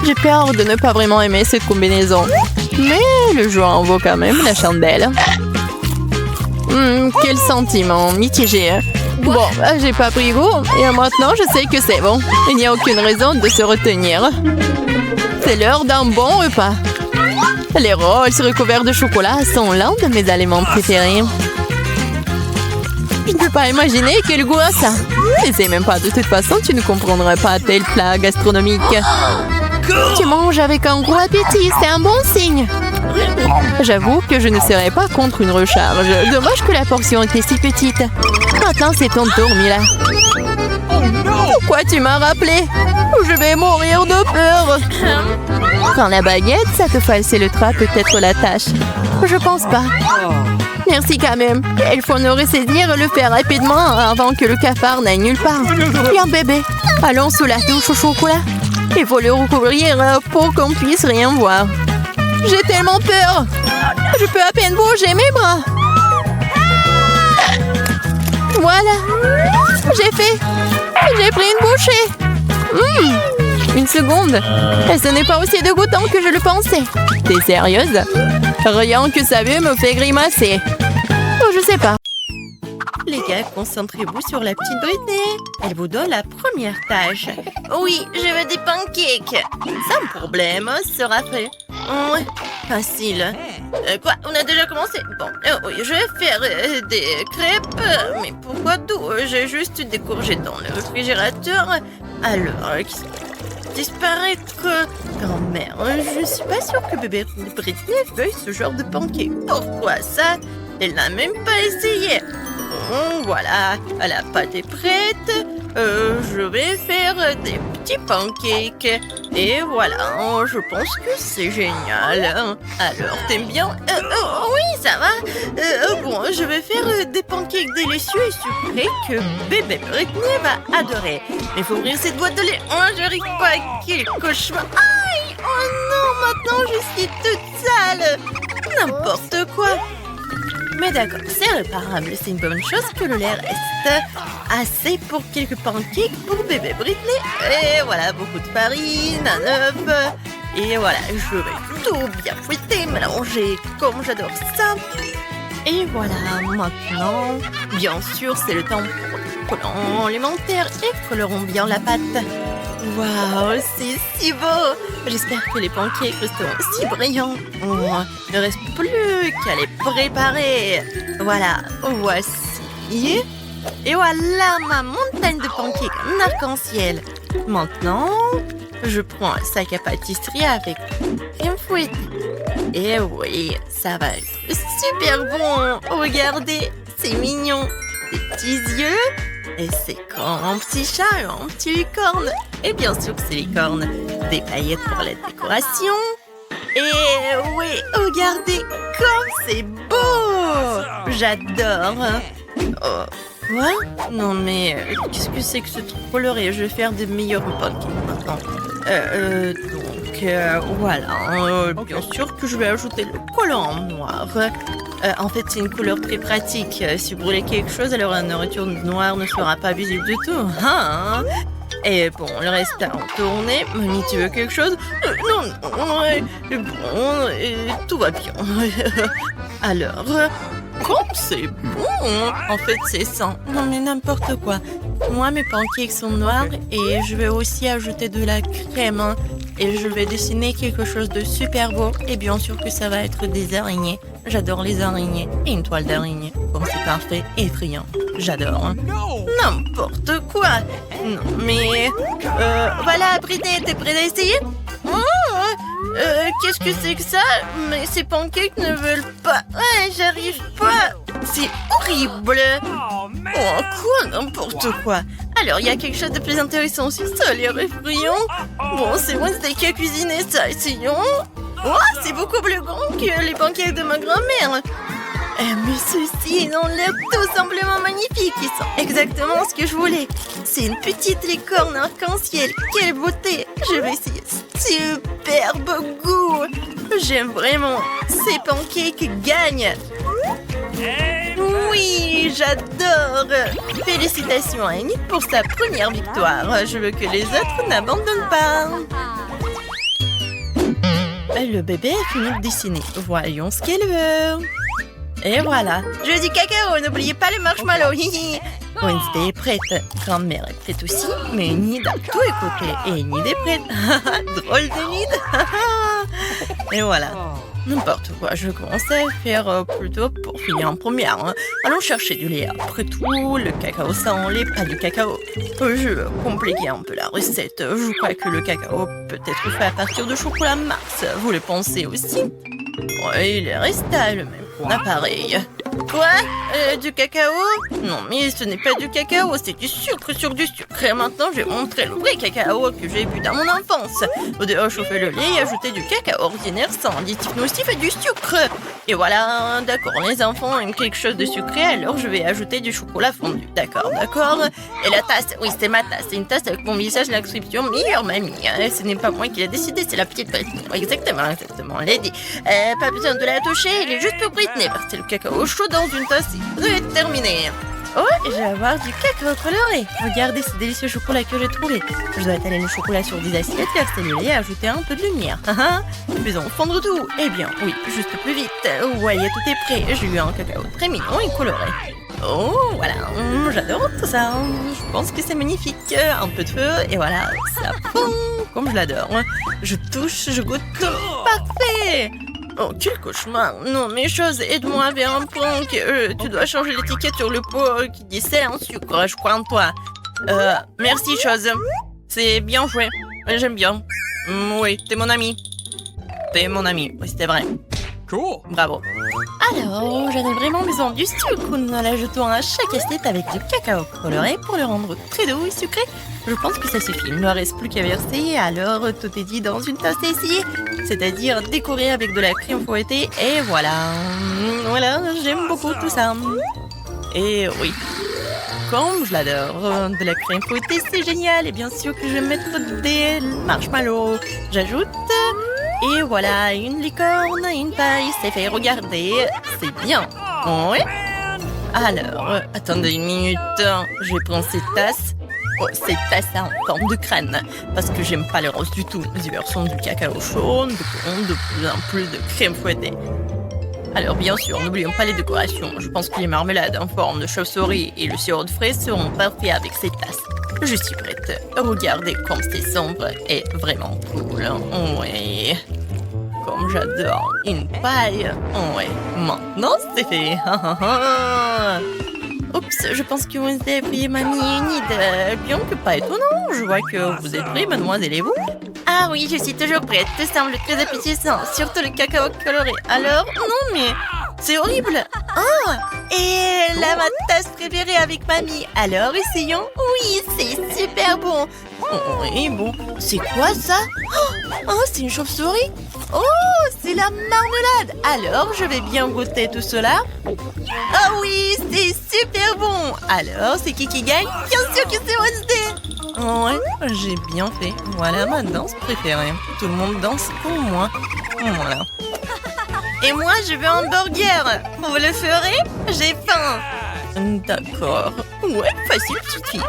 J'ai peur de ne pas vraiment aimer cette combinaison. Mais le jeu en vaut quand même la chandelle. Quel sentiment mitigé. Bon, j'ai pas pris goût et maintenant je sais que c'est bon. Il n'y a aucune raison de se retenir. C'est l'heure d'un bon repas. Les rolls recouverts de chocolat sont l'un de mes aliments préférés. Je ne peux pas imaginer quel goût a ça. N'essaie même pas, de toute façon, tu ne comprendras pas tel plat gastronomique. Tu manges avec un gros appétit, c'est un bon signe. J'avoue que je ne serais pas contre une recharge. Dommage que la portion était si petite. Maintenant, c'est ton tour, Mila. Pourquoi tu m'as rappelé? Je vais mourir de peur. Quand la baguette, ça te falsait le trait, peut-être la tâche. Je pense pas. Merci quand même. Il faut nous ressaisir et le faire rapidement avant que le cafard n'aille nulle part. Bien bébé, allons sous la douche au chocolat. Il faut le recouvrir pour qu'on puisse rien voir. J'ai tellement peur. Je peux à peine bouger mes bras. Voilà. J'ai fait. J'ai pris une bouchée. Une seconde. Ce n'est pas aussi dégoûtant que je le pensais. T'es sérieuse? Rien que sa vue me fait grimacer. Oh, je sais pas. Les gars, concentrez-vous sur la petite Britney. Elle vous donne la première tâche. Oui, je veux des pancakes. Sans problème, sera fait. Ouais, facile. Quoi? On a déjà commencé? Bon, oui, je vais faire des crêpes. Mais pourquoi d'où? J'ai juste des courgettes dans le réfrigérateur. Alors, disparaître. Grand-mère, je suis pas sûre que bébé Britney veuille ce genre de pancakes. Pourquoi ça? Elle n'a même pas essayé. Voilà, la pâte est prête. Je vais faire des petits pancakes. Et voilà, je pense que c'est génial. Alors, t'aimes bien? Oui, ça va. Bon, je vais faire des pancakes délicieux et sucrés que bébé Britney va adorer. Il faut ouvrir cette boîte de lait. Oh, je n'arrive pas. Quel cauchemar. Aïe! Oh non, maintenant je suis toute sale. N'importe quoi. Mais d'accord, c'est réparable. C'est une bonne chose que le lait reste assez pour quelques pancakes pour bébé Britney. Et voilà, beaucoup de farine, un œuf. Et voilà, je vais tout bien fouetter, mélanger comme j'adore ça. Et voilà, maintenant, bien sûr, c'est le temps pour les collants alimentaires et collerons bien la pâte. Waouh, c'est si beau! J'espère que les pancakes resteront si brillants. Oh, il ne reste plus qu'à les préparer. Voilà, voici. Et voilà ma montagne de pancakes en arc-en-ciel. Maintenant, je prends un sac à pâtisserie avec crème fouettée. Et oui, ça va être super bon. Regardez, c'est mignon. Des petits yeux. Et c'est comme un petit chat, un petit licorne. Et bien sûr, c'est licorne. Des paillettes pour la décoration. Et oui, regardez comme c'est beau. J'adore. Oh, quoi? Non mais, qu'est-ce que c'est que ce truc coloré? Je vais faire des meilleurs pancakes maintenant. Voilà. Bien sûr que je vais ajouter le collant en noir. En fait, c'est une couleur très pratique. Si vous voulez quelque chose, alors la nourriture noire ne sera pas visible du tout. Hein? Et bon, le reste à entourner. Mamie, tu veux quelque chose? Non, bon, tout va bien. Alors, comme c'est bon. En fait, c'est ça. Non, mais n'importe quoi. Moi, mes pancakes sont noirs et je vais aussi ajouter de la crème. Et je vais dessiner quelque chose de super beau. Et bien sûr que ça va être des araignées. J'adore les araignées. Et une toile d'araignée. Bon, c'est parfait. Effrayant. J'adore. N'importe quoi. Non, mais... voilà, Britney, t'es prête à essayer? Qu'est-ce que c'est que ça? Mais ces pancakes ne veulent pas. Ouais, j'arrive pas. C'est horrible. Oh, quoi? N'importe quoi. Alors, il y a quelque chose de plus intéressant aussi. Ça a l'air effrayant. Bon, c'est Wednesday qui a cuisiné ça. Essayons. Oh, c'est beaucoup plus grand que les pancakes de ma grand-mère. Mais ceux-ci, ils ont l'air tout simplement magnifiques. Ils sont exactement ce que je voulais. C'est une petite licorne arc-en-ciel. Quelle beauté! Je vais essayer. Superbe goût! J'aime vraiment. Ces pancakes gagnent. Oui, j'adore. Félicitations à Annie pour sa première victoire. Je veux que les autres n'abandonnent pas. Le bébé a fini de dessiner. Voyons ce qu'elle veut. Et voilà. Je dis cacao, n'oubliez pas le marshmallow. Wednesday est prête. Grand-mère est prête aussi. Mais Enid a tout écouté. Et Enid est prête. Drôle d'Enid. Et voilà. N'importe quoi. Je vais commencer à faire plutôt pour finir en première. Allons chercher du lait. Après tout, le cacao sans lait, pas du cacao. Je vais compliquer un peu la recette. Je crois que le cacao peut être fait à partir de chocolat Mars. Vous le pensez aussi? Oui, il reste à le même appareil. Quoi? Du cacao? Non, mais ce n'est pas du cacao, c'est du sucre sur du sucre. Et maintenant, je vais montrer le vrai cacao que j'ai bu dans mon enfance. Au dehors, chauffer le lait et ajouter du cacao ordinaire sans additif nocif et du sucre. Et voilà, d'accord, les enfants aiment quelque chose de sucré, alors je vais ajouter du chocolat fondu. D'accord. Et la tasse, oui, c'est ma tasse. C'est une tasse avec mon visage, l'inscription meilleure mamie. Ce n'est pas moi qui l'ai décidé, c'est la petite Britney. Exactement, elle l'a dit. Pas besoin de la toucher, il est juste pour Britney, parce que c'est le cacao chaud dans une tasse. C'est terminé. Oh, je vais avoir du cacao coloré. Regardez ce délicieux chocolat que j'ai trouvé. Je dois étaler le chocolat sur des assiettes, verser le lait et ajouter un peu de lumière. Faisons fondre tout. Eh bien, oui, juste plus vite. Vous voyez, tout est prêt. J'ai eu un cacao très mignon et coloré. Oh, voilà, j'adore tout ça. Je pense que c'est magnifique. Un peu de feu et voilà, ça fond comme je l'adore. Je touche, je goûte. Parfait. Oh, quel cauchemar. Non, mais chose, aide-moi vers un prank. Tu dois changer l'étiquette sur le pot qui dit c'est en sucre. Je crois en toi. Merci, chose. C'est bien joué. J'aime bien. Oui, t'es mon ami. Oui, c'était vrai. Cool. Bravo. Alors, j'en ai vraiment besoin du sucre. Nous l'ajoutons à chaque assiette avec du cacao coloré pour le rendre très doux et sucré. Je pense que ça suffit. Il ne reste plus qu'à verser. Alors, tout est dit dans une tasse ici. C'est-à-dire décorer avec de la crème fouettée. Et voilà. Voilà, j'aime beaucoup tout ça. Et oui, comme je l'adore. De la crème fouettée, c'est génial. Et bien sûr que je vais mettre des marshmallows. J'ajoute... Et voilà, une licorne, une paille, c'est fait. Regardez, c'est bien. Oui. Alors, attendez une minute. Je vais prendre cette tasse. Oh, cette tasse en forme de crâne. Parce que j'aime pas le rose du tout. Les versions du cacao chaud, de plus en plus de crème fouettée. Alors bien sûr, n'oublions pas les décorations. Je pense que les marmelades en forme de chauve-souris et le sirop de fraises seront parfaits avec cette tasse. Je suis prête. Regardez comme c'est sombre et vraiment cool. Oui. Comme j'adore une paille. Oui. Maintenant, c'est fait. Oups, je pense que vous avez mamie une idée. Bien que pas étonnant. Je vois que vous êtes prêts, mademoiselle, et vous? Ah oui, je suis toujours prête. Ça semble très appétissant. Surtout le cacao coloré. Alors, non mais... C'est horrible. Ah, et là, ma tasse préférée avec mamie. Alors, essayons. Oui, c'est super bon. Oui, bon. C'est quoi ça? Oh, c'est une chauve-souris. Oh, c'est la marmelade. Alors, je vais bien goûter tout cela. Ah oui, c'est super bon. Alors, c'est qui gagne? Bien sûr que c'est Wednesday. Ouais, j'ai bien fait. Voilà ma danse préférée. Tout le monde danse pour moi. Voilà. Et moi, je veux un burger. Vous le ferez? J'ai faim. D'accord. Ouais, facile, petite fille.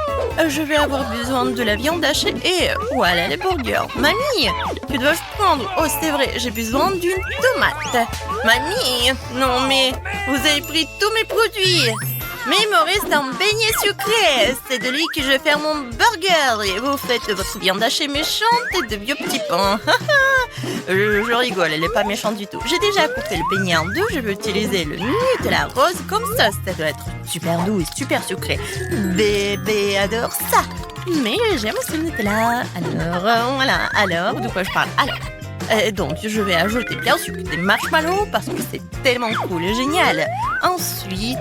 Je vais avoir besoin de la viande hachée et voilà les burgers. Mamie, que dois-je prendre? Oh, c'est vrai, j'ai besoin d'une tomate. Mamie, non mais, vous avez pris tous mes produits. Mais il me reste un beignet sucré. C'est de lui que je vais faire mon burger. Et vous faites votre viande hachée méchante et de vieux petits pains. Je rigole, elle n'est pas méchante du tout. J'ai déjà coupé le beignet en deux. Je vais utiliser le Nutella rose comme ça. Ça doit être super doux et super sucré. Bébé adore ça. Mais j'aime aussi le Nutella. Alors, voilà. Alors, de quoi je parle? Alors. Donc, je vais ajouter bien sûr des marshmallows parce que c'est tellement cool et génial. Ensuite,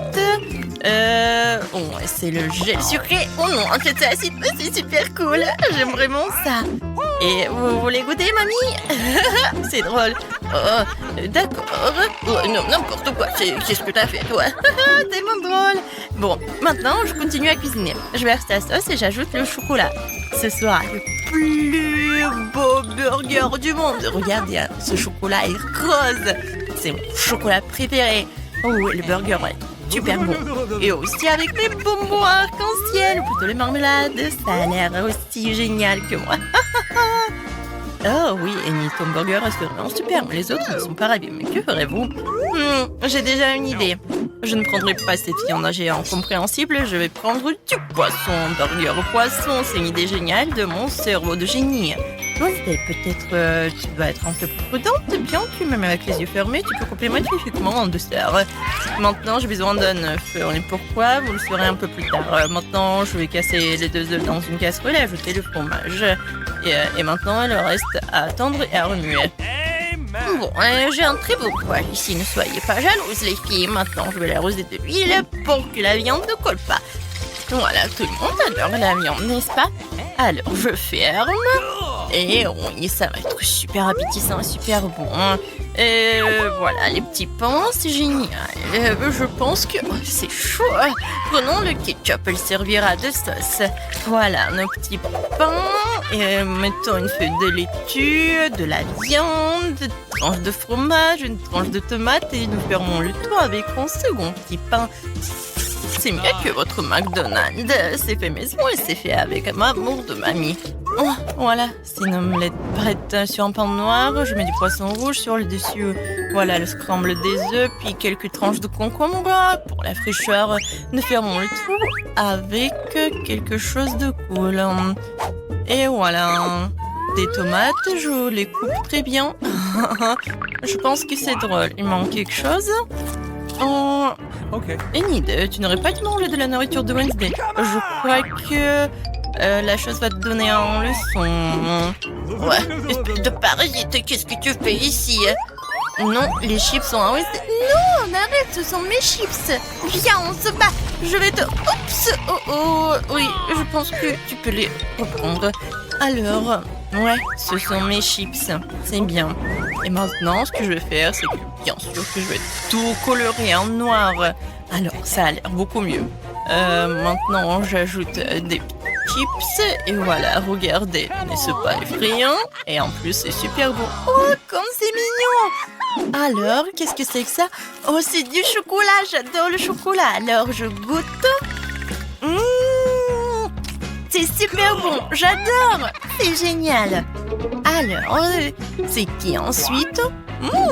c'est le gel sucré. Oh non, en fait, c'est acide, c'est super cool. J'aime vraiment ça. Et vous voulez goûter, mamie? C'est drôle. D'accord. Non, n'importe quoi. Qu'est-ce que t'as fait, toi? Tellement drôle. Bon, maintenant, je continue à cuisiner. Je verse la sauce et j'ajoute le chocolat. Ce sera le plus beau burger du monde. Regardez, ce chocolat est rose. C'est mon chocolat préféré. Oh, le burger est super bon. Et aussi avec mes bonbons arc-en-ciel, ou plutôt les marmelades. Ça a l'air aussi génial que moi. Oh oui, Amy, ton burger est vraiment super. Les autres ne sont pas ravis. Mais que ferez-vous? J'ai déjà une idée. Je ne prendrai pas cette viande géante incompréhensible. Je vais prendre du poisson. Burger au poisson, c'est une idée géniale de mon cerveau de génie. Peut-être tu dois être un peu plus prudente, bien que même avec les yeux fermés, tu peux couper magnifiquement en dessert. Maintenant, j'ai besoin d'un œuf. Et pourquoi? Vous le saurez un peu plus tard. Maintenant, je vais casser les 2 œufs dans une casserole et ajouter le fromage. Et maintenant, il reste à attendre et à remuer. Bon, j'ai un très beau poêle ici, ne soyez pas jalouses les filles. Maintenant, je vais l'arroser de l'huile pour que la viande ne colle pas. Voilà, tout le monde adore la viande, n'est-ce pas? Alors, je ferme. Et oui, ça va être super appétissant et super bon. Voilà, les petits pains, c'est génial. Je pense que c'est chaud. Prenons le ketchup, il servira de sauce. Voilà, nos petits pains. Mettons une feuille de laitue, de la viande, une tranche de fromage, une tranche de tomate et nous fermons le tout avec un second petit pain. C'est mieux que votre McDonald's. C'est fait maison et c'est fait avec amour de mamie. Oh, voilà, c'est une omelette prête sur un pain noir. Je mets du poisson rouge sur le dessus. Voilà, le scramble des œufs, puis quelques tranches de concombre. Pour la fraîcheur, nous fermons le tout avec quelque chose de cool. Et voilà, des tomates, je les coupe très bien. Je pense que c'est drôle. Il manque quelque chose. Oh, Okay. Enid, tu n'aurais pas dû manger de la nourriture de Wednesday. Je crois que la chose va te donner un leçon. Ouais, espèce de parasite, qu'est-ce que tu fais ici? Non, les chips sont à Wednesday. Non, arrête, ce sont mes chips. Viens, on se bat. Je vais te... Oups, oh, oui, je pense que tu peux les reprendre. Alors, ouais, ce sont mes chips. C'est bien. Et maintenant, ce que je vais faire, c'est que, bien sûr, que je vais tout colorer en noir. Alors, ça a l'air beaucoup mieux. Maintenant, j'ajoute des chips. Et voilà, regardez. N'est-ce pas effrayant? Et en plus, c'est super beau. Oh, comme c'est mignon! Alors, qu'est-ce que c'est que ça? Oh, c'est du chocolat. J'adore le chocolat. Alors, je goûte. C'est super bon. J'adore. C'est génial. Alors, c'est qui ensuite?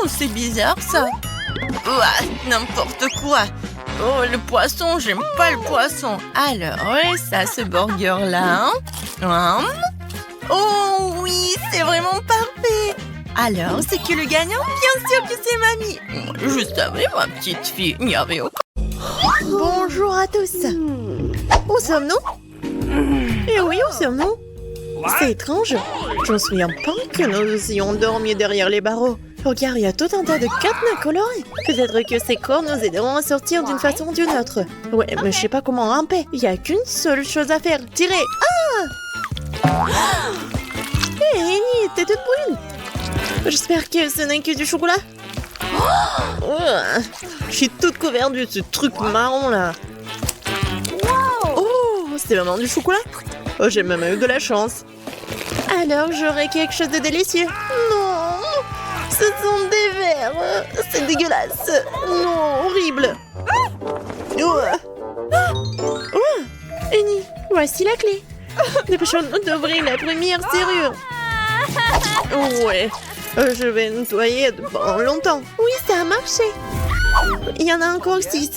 C'est bizarre ça. Ouah, n'importe quoi. Oh, le poisson, j'aime pas le poisson. Alors, ça, ce burger-là. Oh oui, c'est vraiment parfait. Alors, c'est qui le gagnant? Bien sûr que c'est mamie. Je savais, ma petite fille, il n'y avait aucun. Bonjour à tous. Où sommes-nous? Eh oui, où sommes-nous? C'est étrange. Je me souviens pas que nous ayons dormi derrière les barreaux. Regarde, il y a tout un tas de cadenas colorés. Peut-être que ces corps nous aideront à sortir d'une façon ou d'une autre. Ouais, mais je sais pas comment ramper. Il y a qu'une seule chose à faire. Tirer. Ah! Hé, Annie, t'es toute brune. J'espère que ce n'est que du chocolat. Je suis toute couverte de ce truc marron là. Oh, c'est vraiment du chocolat? Oh, j'ai même eu de la chance. Alors, j'aurai quelque chose de délicieux. Non, ce sont des vers. C'est dégueulasse. Non, horrible. Annie, voici la clé. Dépêchons-nous d'ouvrir la première serrure. Ouais, je vais nettoyer pendant longtemps. Oui, ça a marché. Il y en a encore 6.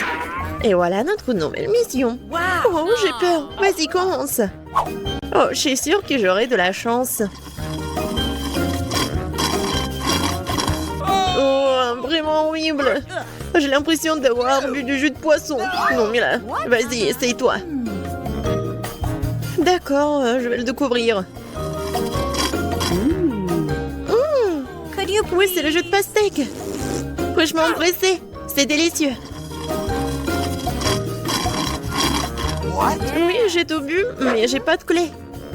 Et voilà notre nouvelle mission. Oh, j'ai peur. Vas-y, commence. Oh, je suis sûre que j'aurai de la chance. Oh, vraiment horrible. J'ai l'impression d'avoir bu du jus de poisson. Non, mais là, vas-y, essaye-toi. D'accord, je vais le découvrir. Oui, c'est le jus de pastèque. Fraîchement pressé. C'est délicieux. Oui, j'ai tout bu, mais j'ai pas de clé.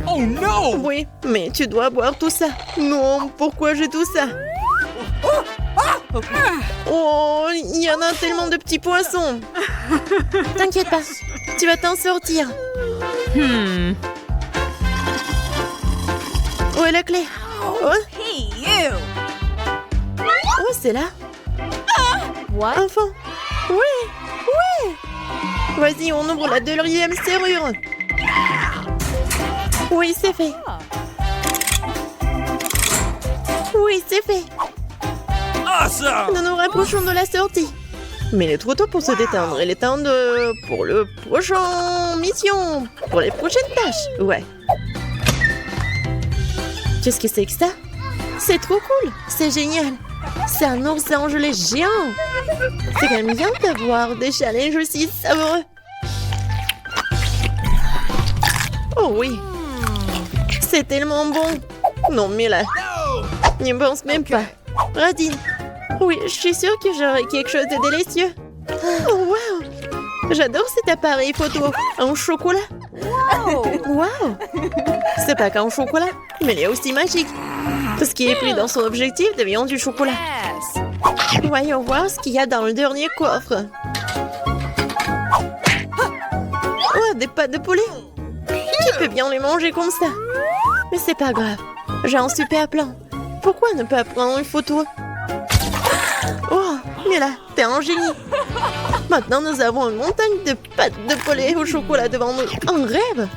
Oh no! Oui, mais tu dois boire tout ça. Non, pourquoi j'ai tout ça? Oh, il y en a tellement de petits poissons. T'inquiète pas, tu vas t'en sortir. Où est la clé? Oh, oh, c'est là. Enfin, ouais. Vas-y, on ouvre la 2e serrure. Oui, c'est fait. Oui, c'est fait. Awesome! Nous nous rapprochons de la sortie. Mais il est trop tôt pour se détendre. Il est temps pour le prochain mission. Pour les prochaines tâches. Ouais. Qu'est-ce que c'est que ça? C'est trop cool. C'est génial. C'est un oursin gelé géant. C'est quand même bien d'avoir des challenges aussi savoureux. Oh oui. C'est tellement bon. Non mais là, n'y pense même pas. Radine. Oui, je suis sûre que j'aurai quelque chose de délicieux. Oh, wow! J'adore cet appareil photo en chocolat. Wow! C'est pas qu'en chocolat, mais il est aussi magique. Tout ce qui est pris dans son objectif devient du chocolat. Voyons voir ce qu'il y a dans le dernier coffre. Oh, des pâtes de poulet. Qui peut bien les manger comme ça? Mais c'est pas grave. J'ai un super plan. Pourquoi ne pas prendre une photo? Oh, mais là, t'es un génie. Maintenant, nous avons une montagne de pâtes de poulet au chocolat devant nous. Un rêve.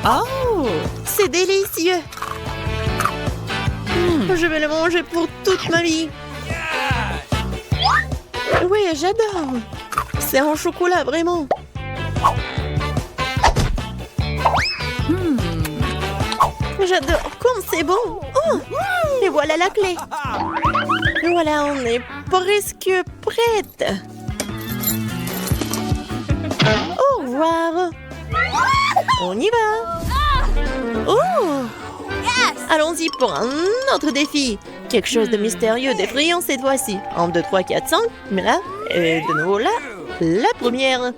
Oh, c'est délicieux. Je vais le manger pour toute ma vie. Oui, j'adore. C'est en chocolat, vraiment. J'adore. Comme c'est bon. Oh, et voilà la clé. Voilà, on est presque prête. Au revoir. On y va. Oh! Allons-y pour un autre défi. Quelque chose de mystérieux, d'effrayant cette fois-ci. 1, 2, 3, 4, 5. Mais là, et de nouveau là, la première.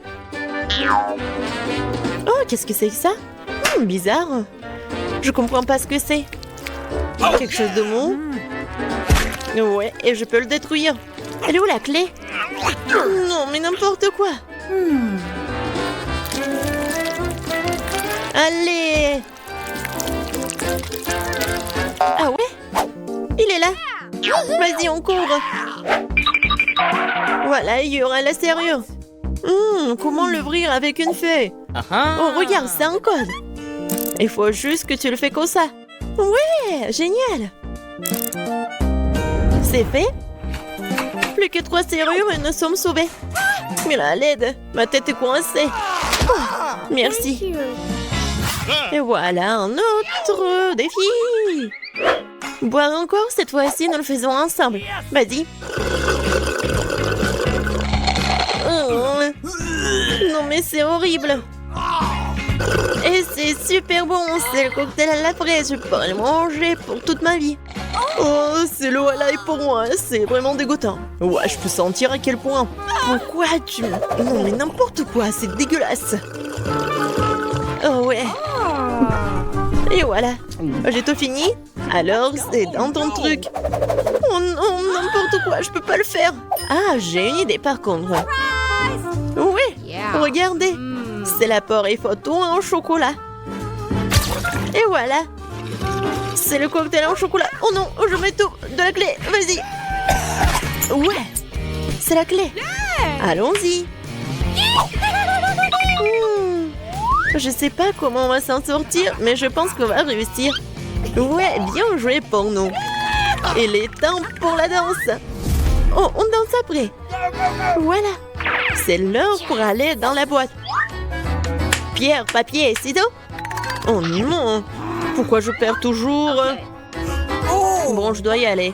Oh, qu'est-ce que c'est que ça? Bizarre. Je comprends pas ce que c'est. Quelque chose de mou. Ouais, et je peux le détruire. Elle est où la clé? Non, mais n'importe quoi. Allez. Ah ouais? Il est là. Vas-y, on court. Voilà, il y aura la serrure. Comment l'ouvrir avec une feuille? Oh, regarde, c'est un code. Il faut juste que tu le fais comme ça. Ouais, génial. C'est fait. Plus que 3 serrures et nous sommes sauvés. Mais là, à l'aide, ma tête est coincée. Oh, merci. Et voilà un autre défi. Boire encore, cette fois-ci, nous le faisons ensemble. Vas-y. Oh. Non, mais c'est horrible. Et c'est super bon. C'est le cocktail à la fraise. Je pourrais le manger pour toute ma vie. Oh, c'est l'eau à l'ail pour moi. C'est vraiment dégoûtant. Ouais, je peux sentir à quel point. Pourquoi tu... Non, mais n'importe quoi. C'est dégueulasse. Oh, ouais. Et voilà. J'ai tout fini. Alors, c'est dans ton truc. Oh non, n'importe quoi. Je peux pas le faire. Ah, j'ai une idée par contre. Oui, regardez. C'est l'appareil photo en chocolat. Et voilà. C'est le cocktail en chocolat. Oh non, je mets tout. De la clé, vas-y. Ouais, c'est la clé. Allons-y. Je sais pas comment on va s'en sortir, mais je pense qu'on va réussir. Ouais, bien joué pour nous. Il est temps pour la danse. Oh, on danse après. Voilà. C'est l'heure pour aller dans la boîte. Pierre, papier, ciseaux. Oh non. Pourquoi je perds toujours? Bon, je dois y aller.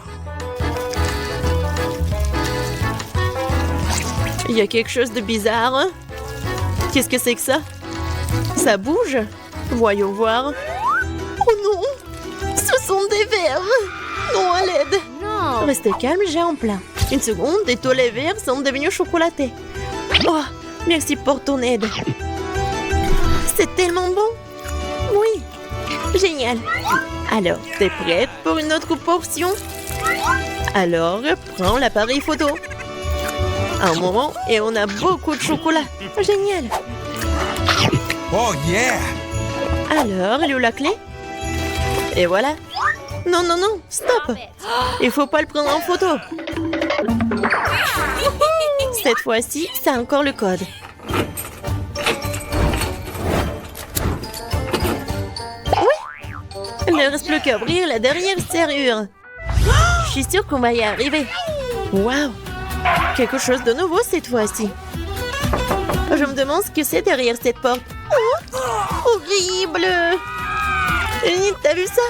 Il y a quelque chose de bizarre. Qu'est-ce que c'est que ça? Ça bouge? Voyons voir. Oh non! Ce sont des vers! Non, à l'aide! Restez calme, j'ai en plein. Une seconde, et tous les vers sont devenus chocolatés. Oh, merci pour ton aide. C'est tellement bon! Oui! Génial! Alors, t'es prête pour une autre portion? Alors, prends l'appareil photo. Un moment, et on a beaucoup de chocolat. Génial! Oh yeah! Alors, elle est où la clé? Et voilà. Non, non, non, stop! Il faut pas le prendre en photo. Cette fois-ci, c'est encore le code. Oui! Il ne reste plus qu'à ouvrir la dernière serrure. Je suis sûre qu'on va y arriver. Waouh! Quelque chose de nouveau cette fois-ci. Je me demande ce que c'est derrière cette porte. Oh, horrible! T'as vu ça?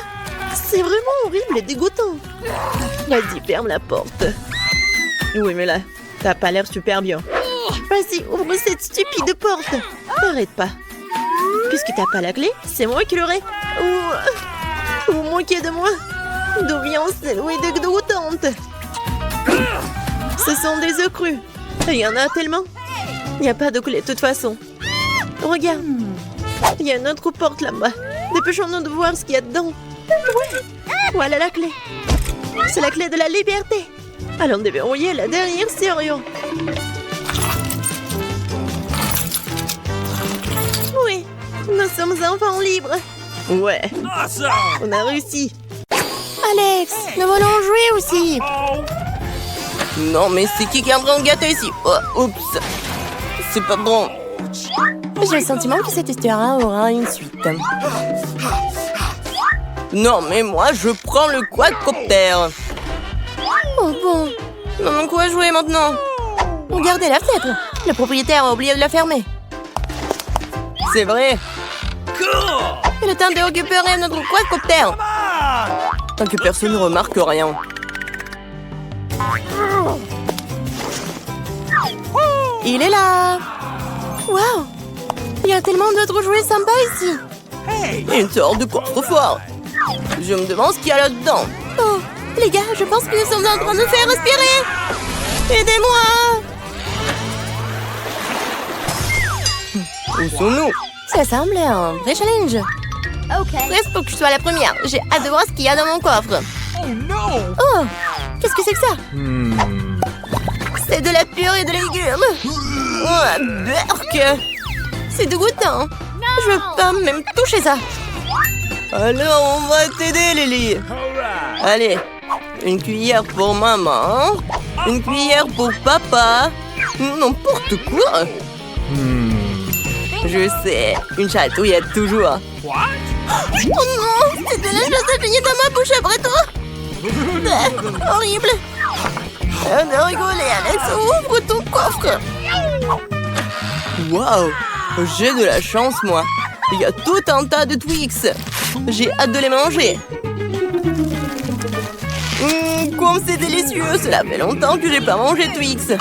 C'est vraiment horrible et dégoûtant. Vas-y, ferme la porte. Oui, mais là, t'as pas l'air super bien. Vas-y, ouvre cette stupide porte. N'arrête pas. Puisque t'as pas la clé, c'est moi qui l'aurai. Vous moquez de moi? D'où vient cette eau dégoûtante? Ce sont des œufs crus. Il y en a tellement. Il n'y a pas de clé de toute façon. Regarde. Il y a une autre porte là-bas. Dépêchons-nous de voir ce qu'il y a dedans. Ouais. Voilà la clé. C'est la clé de la liberté. Allons déverrouiller la dernière serrure. Oui, nous sommes enfants libres. Ouais, Awesome! on a réussi. Alex, nous voulons jouer aussi. Non, mais c'est qui est en train de gâter ici? Oh, oups. C'est pas bon. J'ai le sentiment que cette histoire aura une suite. Non, mais moi, je prends le quadcopter. Oh bon. Non, quoi jouer maintenant? Regardez la fenêtre. Le propriétaire a oublié de la fermer. C'est vrai. Cool! Il est temps de récupérer notre quadcopter. Tant que personne ne remarque rien. Il est là. Waouh. Il y a tellement d'autres jouets sympas ici. Une sorte de coffre-fort. Je me demande ce qu'il y a là-dedans. Oh, les gars, je pense que nous sommes en train de nous faire respirer. Aidez-moi. Où sommes-nous? Ça semble un vrai challenge. Bref, pour que je sois la première, j'ai hâte de voir ce qu'il y a dans mon coffre. Oh no! Oh, qu'est-ce que c'est que ça? C'est de la purée de légumes. Oh, berk. C'est dégoûtant. Je veux pas même toucher ça. Alors, on va t'aider, Lily. Allez, une cuillère pour maman, une cuillère pour papa. N'importe quoi. Je sais, une chatouillette toujours. Oh non, c'est de la chose à gagner dans ma bouche après toi. Horrible. Arrête de rigoler, Alex. Ouvre ton coffre. Waouh, j'ai de la chance, moi. Il y a tout un tas de Twix. J'ai hâte de les manger. Comme c'est délicieux. Cela fait longtemps que j'ai pas mangé de Twix.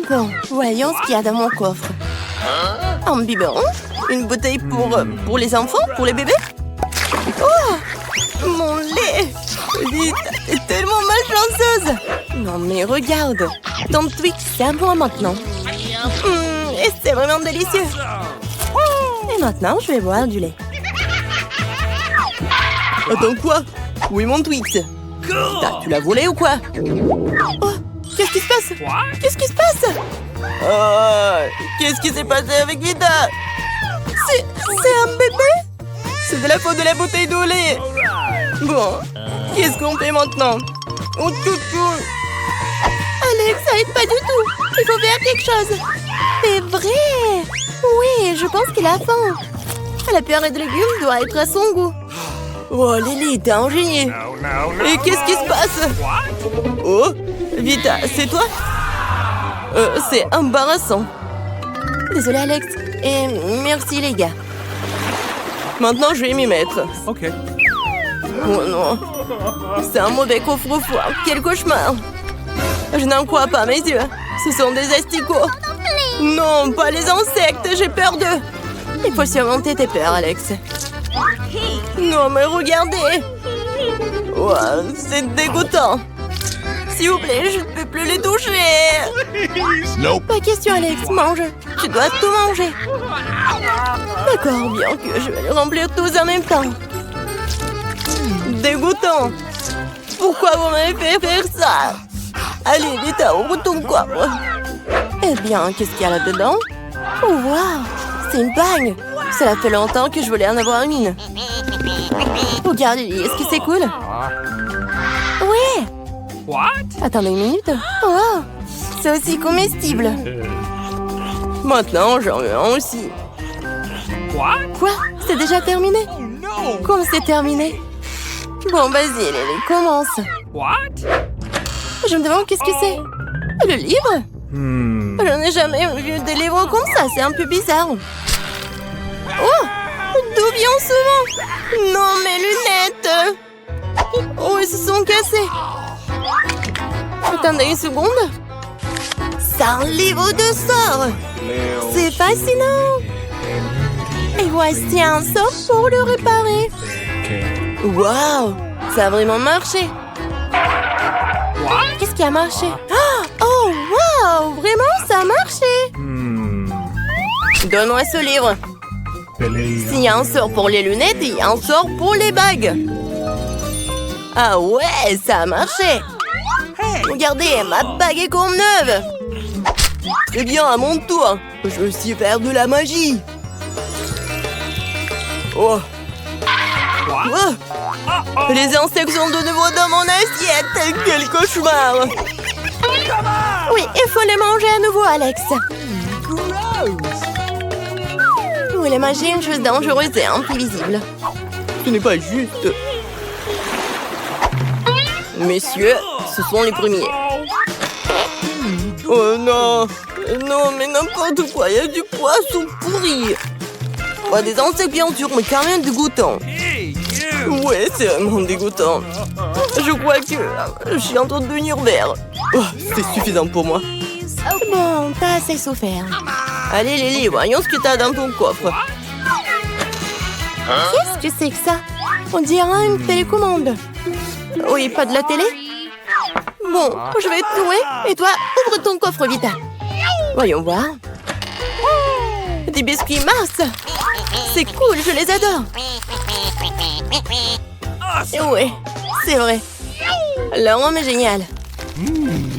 Bon, voyons ce qu'il y a dans mon coffre. Un biberon, une bouteille pour les enfants, pour les bébés. Oh, mon lait. Vite, t'es tellement malchanceuse. Non mais regarde, ton Twix, c'est à moi maintenant. Et c'est vraiment délicieux. Et maintenant, je vais boire du lait. Attends quoi? Où est mon Twix? Tu l'as volé ou quoi? Oh, qu'est-ce qui se passe? Qu'est-ce qui se passe? Qu'est-ce qui s'est passé avec Vita? C'est un bébé? C'est de la faute de la bouteille d'eau lait. Bon, qu'est-ce qu'on fait maintenant? Oh, toutou. Alex, ça aide pas du tout. Il faut faire quelque chose. C'est vrai. Oui, je pense qu'il a faim. La purée de légumes doit être à son goût. Oh, Lily, t'es un génie. Et qu'est-ce qui se passe? Oh, Vita, c'est toi? C'est embarrassant. Désolée, Alex. Et merci, les gars. Maintenant, je vais m'y mettre. OK. Oh non. C'est un mauvais coffre-fort. Quel cauchemar. Je n'en crois pas mes yeux. Ce sont des asticots. Non, pas les insectes. J'ai peur d'eux. Il faut surmonter tes peurs, Alex. Non, mais regardez. Oh, c'est dégoûtant. S'il vous plaît, je ne peux plus les toucher. Nope. Pas question, Alex. Mange. Tu dois tout manger. D'accord, bien que je vais les remplir tous en même temps. Dégoûtant. Pourquoi vous m'avez fait faire ça? Allez, vite, ouvre ton coffre. Eh bien, qu'est-ce qu'il y a là-dedans? Oh, waouh. C'est une bague. Cela fait longtemps que je voulais en avoir une. Regarde, est-ce que c'est cool? Ouais. What? Attendez une minute. Oh, c'est aussi comestible. Maintenant, j'en veux un aussi. What? Quoi? C'est déjà terminé? Oh no! Comme c'est terminé? Bon, vas-y, Lily, commence. What? Je me demande qu'est-ce que c'est. Le livre? Je n'ai jamais vu des livres comme ça, c'est un peu bizarre. Oh! D'où vient ce vent? Non, mes lunettes! Oh, elles se sont cassées. Attendez une seconde. C'est un livre de sorts. C'est fascinant. Et voici un sort pour le réparer. Waouh! Ça a vraiment marché. What? Qu'est-ce qui a marché? Oh, wow! Vraiment, ça a marché! Donne-moi ce livre. S'il y a un sort pour les lunettes, il y a un sort pour les bagues. Ah ouais, ça a marché. Regardez, ma bague est comme neuve. Très bien, à mon tour. Je sais faire de la magie. Oh. Oh. Les insectes sont de nouveau dans mon assiette. Quel cauchemar. Oui, il faut les manger à nouveau, Alex. Oui, la magie est une chose dangereuse et imprévisible. Ce n'est pas juste. Messieurs, ce sont les premiers. Oh non! Non, mais n'importe quoi, il y a du poisson pourri. Pas des insectes bien sûr, mais quand même dégoûtant. Hey, you! Ouais, c'est vraiment dégoûtant. Je crois que je suis en train de devenir vert. Oh, c'est suffisant pour moi. Bon, t'as assez souffert. Allez Lily, voyons ce que t'as dans ton coffre. Qu'est-ce que c'est que ça? On dirait une télécommande. Oui, pas de la télé? Bon, je vais te louer. Et toi, ouvre ton coffre vite. Voyons voir. Des biscuits Mars. C'est cool, je les adore. Oui, c'est vrai. L'arôme est génial.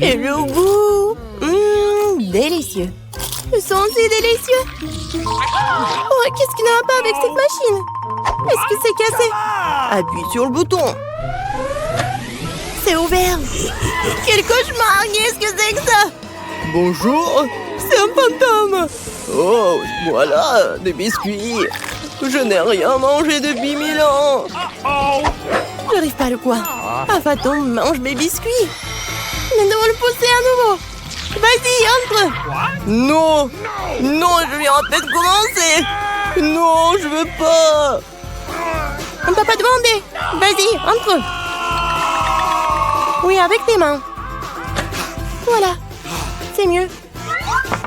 Et le goût, délicieux. Ils sont aussi délicieux. Oh, qu'est-ce qui ne va pas avec cette machine? Est-ce que c'est cassé? Appuie sur le bouton. C'est ouvert. Quel cauchemar! Qu'est-ce que c'est que ça? Bonjour, c'est un fantôme. Oh, voilà, des biscuits. Je n'ai rien mangé depuis 1000 ans. Oh! J'arrive pas à le croire. Un fantôme mange mes biscuits. Nous devons le pousser à nouveau. Vas-y, entre. What? Non, non, je viens à peine de commencer. Non, je veux pas. On ne peut pas demander. Vas-y, entre. Oui, avec tes mains. Voilà, c'est mieux.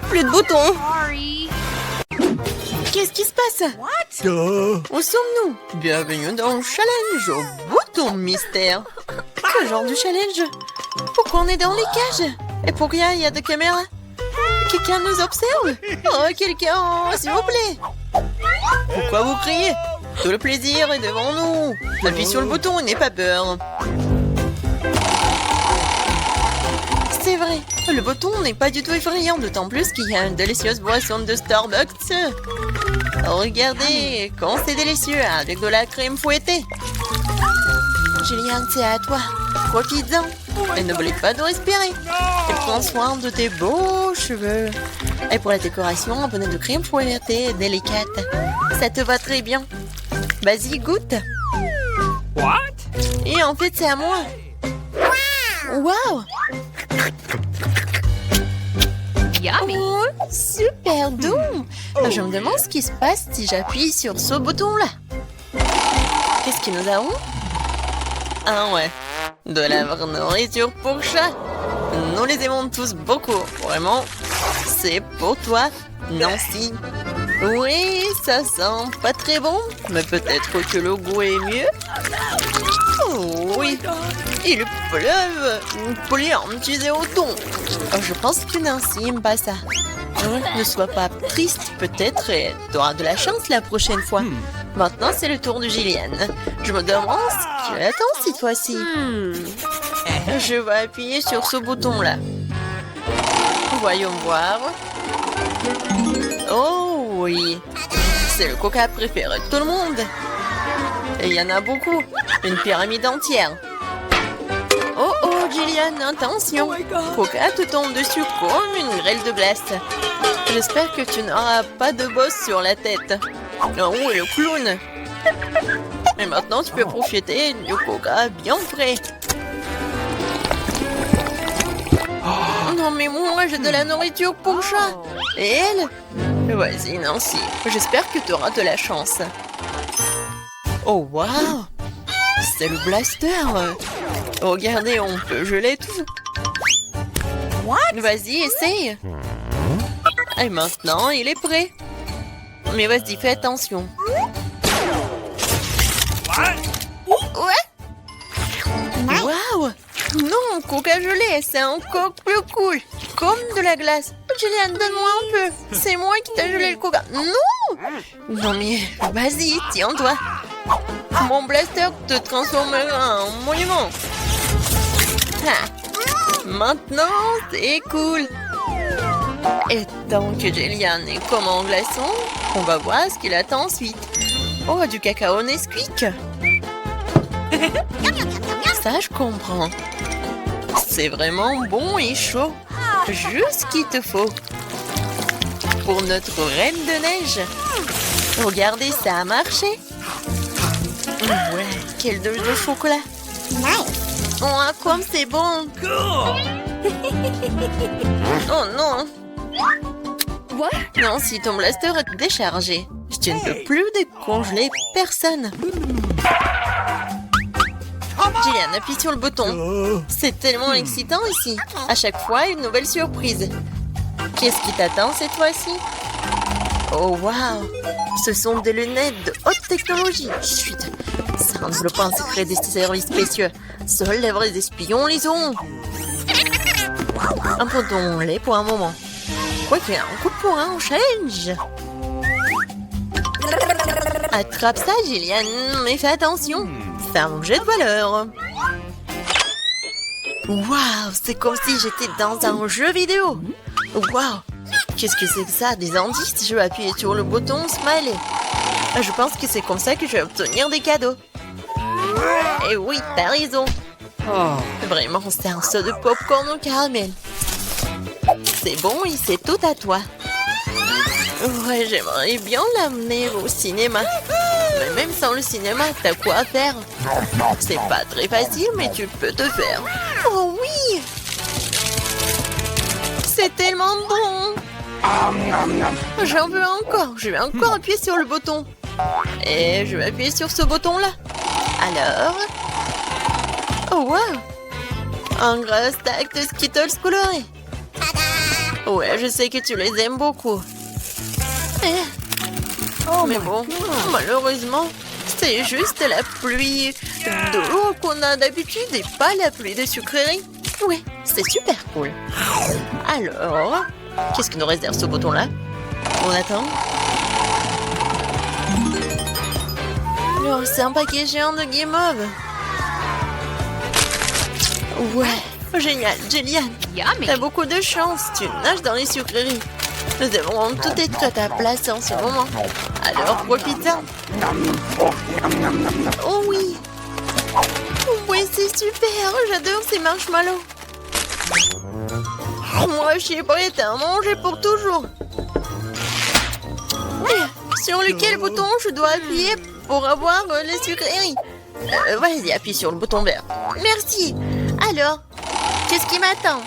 Plus de boutons. Qu'est-ce qui se passe? Où sommes-nous? Bienvenue dans le challenge au bouton mystère. Quel genre de challenge? Pourquoi on est dans les cages? Et pourquoi il y a des caméras? Quelqu'un nous observe? Oh, quelqu'un, s'il vous plaît. Pourquoi vous criez? Tout le plaisir est devant nous. Appuie sur le bouton et n'aie pas peur. C'est vrai, le bouton n'est pas du tout effrayant, d'autant plus qu'il y a une délicieuse boisson de Starbucks. Regardez, quand c'est délicieux, avec de la crème fouettée. Julian, c'est à toi. Profites-en. Et n'oublie pas de respirer. Et prends soin de tes beaux cheveux. Et pour la décoration, un bonnet de crème fouettée délicate. Ça te va très bien. Vas-y, goûte. What? Et en fait, c'est à moi. Wow! Yummy. Oh, super doux! Je me demande ce qui se passe si j'appuie sur ce bouton-là. Qu'est-ce que nous avons? Ah ouais, de la vraie nourriture pour chat. Nous les aimons tous beaucoup, vraiment. C'est pour toi, Nancy. Oui, ça sent pas très bon, mais peut-être que le goût est mieux. Oh oui, il pleuve. Plein, tu es au ton. Je pense que Nancy n'aime pas ça. Ne sois pas triste, peut-être, et tu auras de la chance la prochaine fois. Maintenant, c'est le tour de Gillian. Je me demande ce qu'elle attend cette fois-ci. Je vais appuyer sur ce bouton-là. Voyons voir. Oh oui, c'est le coca préféré de tout le monde. Et il y en a beaucoup, une pyramide entière. Oh oh, Gillian, attention. Coca te tombe dessus comme une grêle de glace. J'espère que tu n'auras pas de bosse sur la tête. Oh, et le clown. Et maintenant, tu peux profiter du coca bien frais. Non mais moi, j'ai de la nourriture pour chat. Et elle? Vas-y, Nancy. J'espère que tu auras de la chance. Oh, waouh! C'est le blaster! Regardez, on peut geler tout. Vas-y, essaye! Et maintenant, il est prêt. Mais vas-y, fais attention. What? Ouais? Non, coca gelé, c'est encore plus cool. Comme de la glace. Julian, donne-moi un peu. C'est moi qui t'ai gelé le coca. Non! Non mais, vas-y, tiens-toi. Mon blaster te transformera en monument. Ah. Maintenant, c'est cool. Et tant que Julian est comme en glaçon, on va voir ce qu'il attend ensuite. Oh, du cacao Nesquik. Ça, je comprends. C'est vraiment bon et chaud. Juste ce qu'il te faut. Pour notre reine de neige. Regardez, ça a marché. Ouais, quelle douche de chocolat. Oh, comme c'est bon. Oh non. Non, si ton blaster est déchargé, je ne peux plus décongeler personne. Julian, appuie sur le bouton. C'est tellement excitant ici. À chaque fois, une nouvelle surprise. Qu'est-ce qui t'attend cette fois-ci? Oh, waouh! Ce sont des lunettes de haute technologie. Chut! Ça ne développe pas un secret des services spéciaux. Seuls les vrais espions les ont. Abandonnons-les pour un moment. Quoique, un coup de poing au challenge. Attrape ça, Julian, mais fais attention. C'est un objet de valeur. Waouh, c'est comme si j'étais dans un jeu vidéo. Waouh, qu'est-ce que c'est que ça? Des indices? Je vais appuyer sur le bouton Smiley. Je pense que c'est comme ça que je vais obtenir des cadeaux. Et oui, t'as raison. Vraiment, c'est un saut de popcorn au caramel. C'est bon et c'est tout à toi. Ouais, j'aimerais bien l'amener au cinéma. Mais même sans le cinéma, t'as quoi faire? C'est pas très facile, mais tu peux te faire. Oh oui! C'est tellement bon! J'en veux encore. Je vais encore appuyer sur le bouton. Et je vais appuyer sur ce bouton-là. Alors... Oh, wow! Un gros stack de Skittles colorés. Ouais, je sais que tu les aimes beaucoup. Mais bon, malheureusement, c'est juste la pluie d'eau qu'on a d'habitude et pas la pluie de sucreries. Ouais, c'est super cool. Alors, qu'est-ce qui nous réserve ce bouton-là? On attend. Oh, c'est un paquet géant de guimauve. Ouais, génial, Julian. T'as beaucoup de chance, tu nages dans les sucreries. Nous avons tout être à ta place en ce moment. Alors profite-en. Oh oui. Oui, c'est super. J'adore ces marshmallows. Moi, je suis prête à en manger pour toujours. Sur lequel bouton je dois appuyer pour avoir les sucreries? Vas-y, appuie sur le bouton vert. Merci. Alors, qu'est-ce qui m'attend?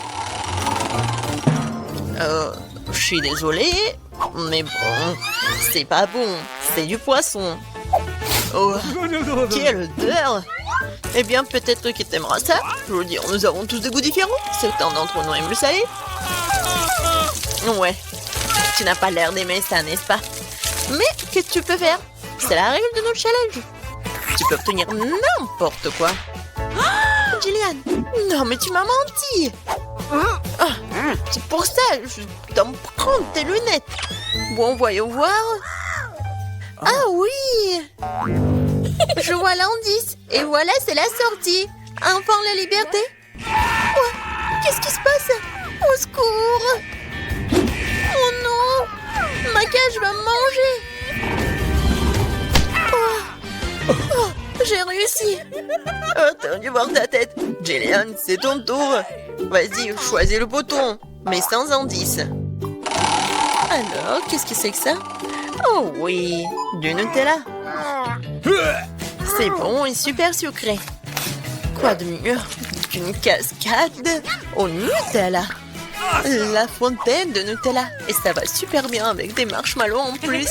Je suis désolée, mais bon, c'est pas bon. C'est du poisson. Oh, quelle odeur! Eh bien, peut-être que t'aimeras ça. Je veux dire, nous avons tous des goûts différents. Certains d'entre nous aiment le salé. Ouais, tu n'as pas l'air d'aimer ça, n'est-ce pas? Mais qu'est-ce que tu peux faire? C'est la règle de notre challenge. Tu peux obtenir n'importe quoi. Oh, Julian, non mais tu m'as menti. C'est pour ça, je dois me prendre tes lunettes. Bon, voyons voir. Ah oui! Je vois l'indice. Et voilà, c'est la sortie. Enfin, la liberté. Quoi? Qu'est-ce qui se passe? Au secours! Oh non! Ma cage va me manger. Oh, j'ai réussi. Oh, t'as dû voir ta tête. Julian, c'est ton tour. Vas-y, choisis le bouton, mais sans indice. Alors, qu'est-ce que c'est que ça? Oh oui, du Nutella. C'est bon et super sucré. Quoi de mieux qu'une cascade au Nutella? La fontaine de Nutella. Et ça va super bien avec des marshmallows en plus.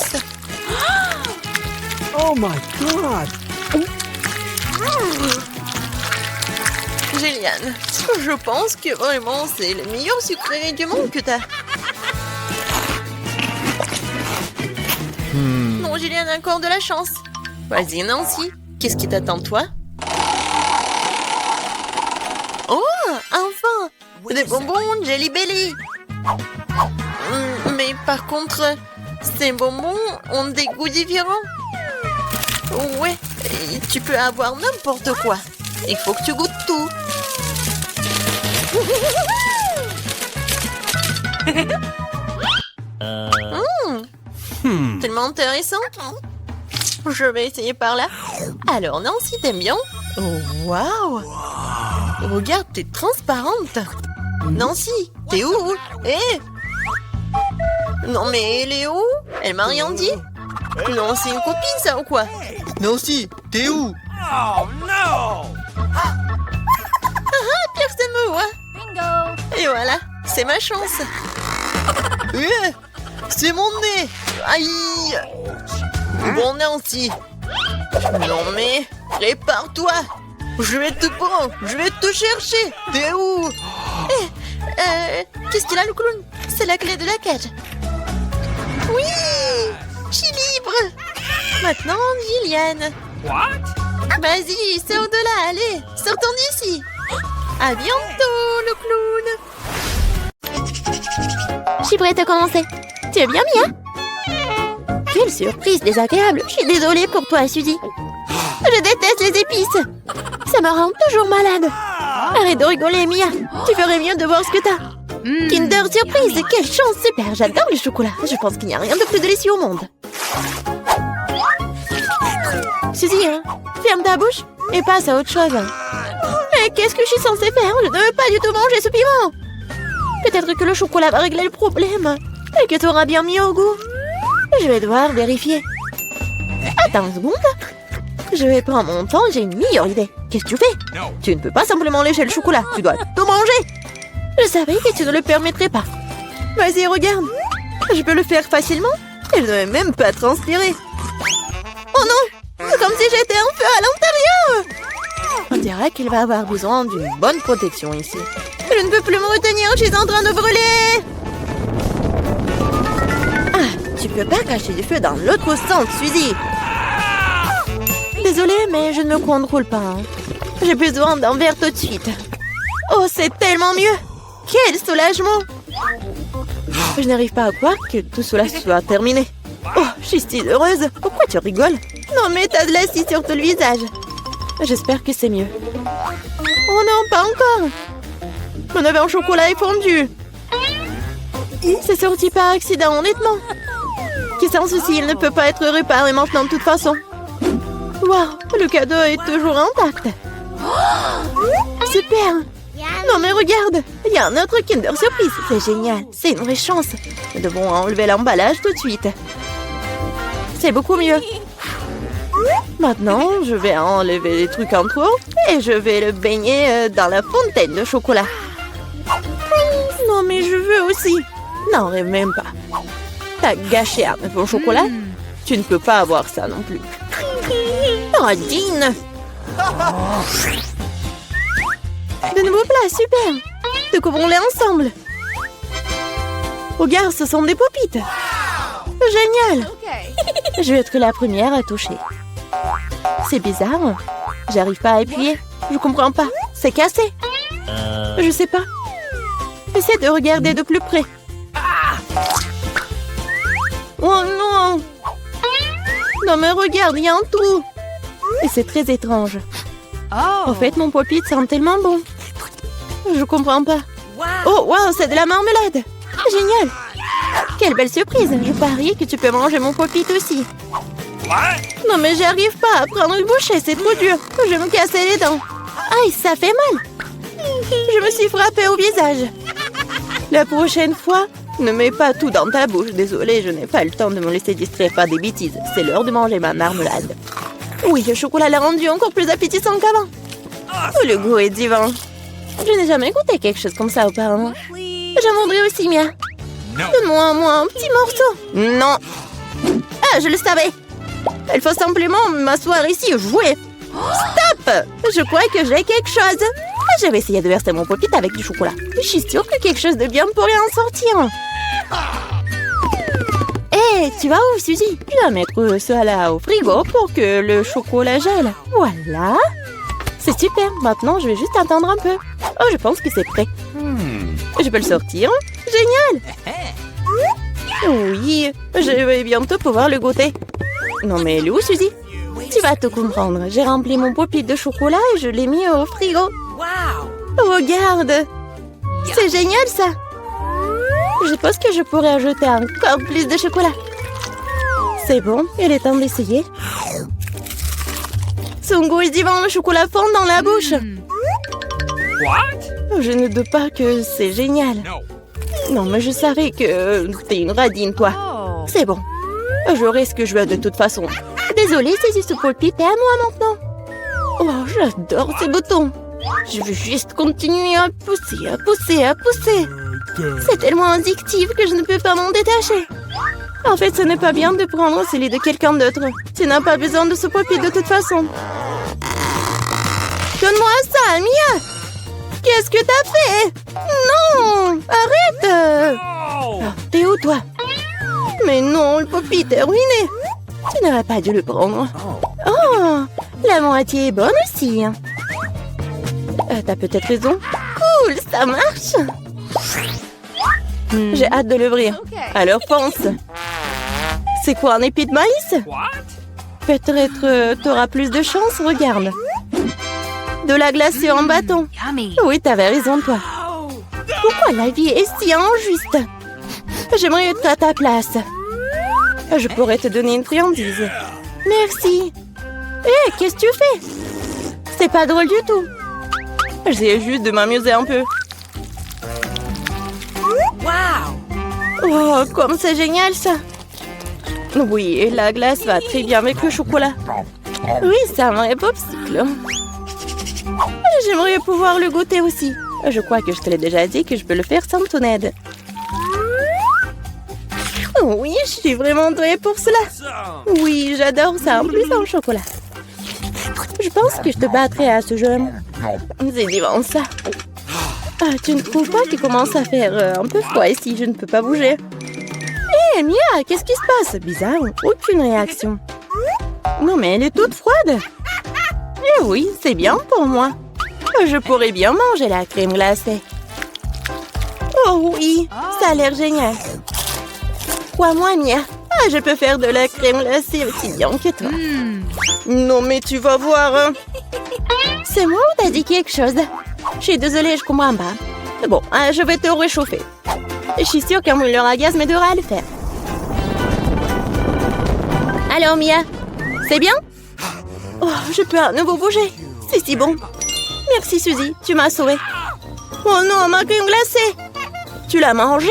Oh my god! Julian, je pense que vraiment c'est le meilleur sucrerie du monde que t'as. Non, Julian a encore de la chance. Vas-y, Nancy, qu'est-ce qui t'attend, toi? Oh, Des bonbons Jelly Belly. Mais par contre, ces bonbons ont des goûts différents. Ouais, et tu peux avoir n'importe quoi. Il faut que tu goûtes tout. Tellement intéressant. Je vais essayer par là. Alors Nancy, t'aimes bien? Oh, waouh! Regarde, t'es transparente. Nancy, t'es où? Eh! Non mais elle est où? Elle m'a rien dit. Non, c'est une copine ça ou quoi? Nancy, t'es où? Oh no! Personne me voit. Bingo! Et voilà, c'est ma chance. C'est mon nez. Aïe! Bon Nancy. Non mais, répare-toi. Je vais te prendre, je vais te chercher. T'es où? Qu'est-ce qu'il a le clown? C'est la clé de la cage. Oui! Je suis libre. Maintenant, Gillian. What? Vas-y, sors de là, allez. Sortons d'ici. À bientôt, le clown. Je suis prête à commencer. Tu es bien, Mia? Quelle surprise désagréable. Je suis désolée pour toi, Suzy. Je déteste les épices. Ça me rend toujours malade. Arrête de rigoler, Mia. Tu ferais mieux de voir ce que t'as. Kinder Surprise, quelle chance, super. J'adore le chocolat. Je pense qu'il n'y a rien de plus délicieux au monde. Suzy, hein, ferme ta bouche et passe à autre chose. Mais qu'est-ce que je suis censée faire? Je ne veux pas du tout manger ce piment. Peut-être que le chocolat va régler le problème et que tu auras bien mis au goût. Je vais devoir vérifier. Attends une seconde. Je vais prendre mon temps, j'ai une meilleure idée. Qu'est-ce que tu fais? No. Tu ne peux pas simplement lécher le chocolat, tu dois tout manger. Je savais que tu ne le permettrais pas. Vas-y, regarde. Je peux le faire facilement et je ne vais même pas transpirer. Oh non! C'est comme si j'étais un feu à l'intérieur. On dirait qu'il va avoir besoin d'une bonne protection ici. Je ne peux plus me retenir, je suis en train de brûler. Ah, tu peux pas cacher du feu dans l'autre sens, Suzy. Désolée, mais je ne me contrôle pas. Hein. J'ai besoin d'un verre tout de suite. Oh, c'est tellement mieux. Quel soulagement. Je n'arrive pas à croire que tout cela soit terminé. Oh, je suis si heureuse. Pourquoi tu rigoles? Non, mais t'as de l'acide sur tout le visage. J'espère que c'est mieux. Oh non, pas encore. Mon œuf en chocolat est fondu. C'est sorti par accident, honnêtement. Qui sans souci, il ne peut pas être réparé maintenant de toute façon. Waouh, le cadeau est toujours intact. Super. Non mais regarde, il y a un autre Kinder Surprise. C'est génial, c'est une vraie chance. Nous devons enlever l'emballage tout de suite. C'est beaucoup mieux. Maintenant, je vais enlever les trucs en trop et je vais le baigner dans la fontaine de chocolat. Non mais je veux aussi. Non, rêve même pas. T'as gâché un œuf au chocolat? Tu ne peux pas avoir ça non plus. Oh, Dean! De nouveaux plats, super! Découvrons-les ensemble. Regarde, ce sont des popites. Génial! Je vais être la première à toucher. C'est bizarre. J'arrive pas à appuyer. Je comprends pas. C'est cassé. Je sais pas. Essaie de regarder de plus près. Oh non! Non mais regarde, il y a un trou. Et c'est très étrange. En fait, mon pop-it sent tellement bon. Je comprends pas. Oh, waouh, c'est de la marmelade. Génial. Quelle belle surprise. Je parie que tu peux manger mon pop-it aussi. What? Non mais j'arrive pas à prendre une bouchée, c'est trop dur. Je vais me casser les dents. Aïe, ça fait mal. Je me suis frappée au visage. La prochaine fois, ne mets pas tout dans ta bouche. Désolée, je n'ai pas le temps de me laisser distraire par des bêtises. C'est l'heure de manger ma marmelade. Oui, le chocolat l'a rendu encore plus appétissant qu'avant. Oh, le goût est divin. Je n'ai jamais goûté quelque chose comme ça auparavant. J'en voudrais aussi, Mia. No. Donne-moi un petit morceau. Non. Ah, je le savais. Il faut simplement m'asseoir ici et jouer. Stop! Je crois que j'ai quelque chose. Je vais essayer de verser mon pop-it avec du chocolat. Je suis sûre que quelque chose de bien pourrait en sortir. Hé, tu vas où, Suzy? Je dois mettre ça là au frigo pour que le chocolat gèle. Voilà. C'est super. Maintenant, je vais juste attendre un peu. Oh, je pense que c'est prêt. Je peux le sortir. Génial! Oui, je vais bientôt pouvoir le goûter. Non mais elle est où, Suzy? Tu vas te comprendre. J'ai rempli mon pop-it de chocolat et je l'ai mis au frigo. Regarde! C'est génial, ça! Je pense que je pourrais ajouter encore plus de chocolat. C'est bon, il est temps d'essayer. Son goût est divin, le chocolat fond dans la bouche. What? Je ne doute pas que c'est génial. No. Non, mais je savais que t'es une radine, toi. C'est bon. J'aurai ce que je veux de toute façon. Désolée, c'est ce pop-it est à moi maintenant. Oh, j'adore ces boutons. Je veux juste continuer à pousser, à pousser, à pousser. C'est tellement addictif que je ne peux pas m'en détacher. En fait, ce n'est pas bien de prendre celui de quelqu'un d'autre. Tu n'as pas besoin de ce pop-it de toute façon. Donne-moi ça, Mia! Qu'est-ce que t'as fait? Non! Arrête! Oh! Ah, t'es où, toi? Mais non, le pop-it est ruiné. Tu n'aurais pas dû le prendre. Oh! La moitié est bonne aussi. T'as peut-être raison. Cool, ça marche! J'ai hâte de l'ouvrir. Alors fonce! C'est quoi, un épi de maïs? What? Peut-être t'auras plus de chance, regarde. De la glacée en bâton. Oui, t'avais raison, toi. Pourquoi la vie est si injuste? J'aimerais être à ta place. Je pourrais te donner une friandise. Merci. Hé, qu'est-ce que tu fais? C'est pas drôle du tout. J'essaie juste de m'amuser un peu. Oh, comme c'est génial, ça. Oui, et la glace va très bien avec le chocolat. Oui, c'est un vrai popsicle. J'aimerais pouvoir le goûter aussi. Je crois que je te l'ai déjà dit que je peux le faire sans ton aide. Oui, je suis vraiment douée pour cela. Oui, j'adore ça, en plus en chocolat. Je pense que je te battrai à ce jeu. C'est divin, ça. Ah, tu ne trouves pas qu'il commence à faire un peu froid ici? Je ne peux pas bouger. Hé, Mia, qu'est-ce qui se passe? Bizarre, aucune réaction. Non, mais elle est toute froide. Eh oui, c'est bien pour moi. Je pourrais bien manger la crème glacée. Oh oui, ça a l'air génial. Crois-moi, Mia. Ah, je peux faire de la crème glacée aussi bien que toi. Non, mais tu vas voir. Hein. C'est moi ou t'as dit quelque chose? Je suis désolée, je comprends pas. Bon, je vais te réchauffer. Je suis sûre qu'un mouleur à gaz m'aidera à le faire. Alors, Mia, c'est bien? Oh, je peux à nouveau bouger. C'est si bon. Merci, Suzy, tu m'as sauvée. Oh non, ma crème glacée! Tu l'as mangée?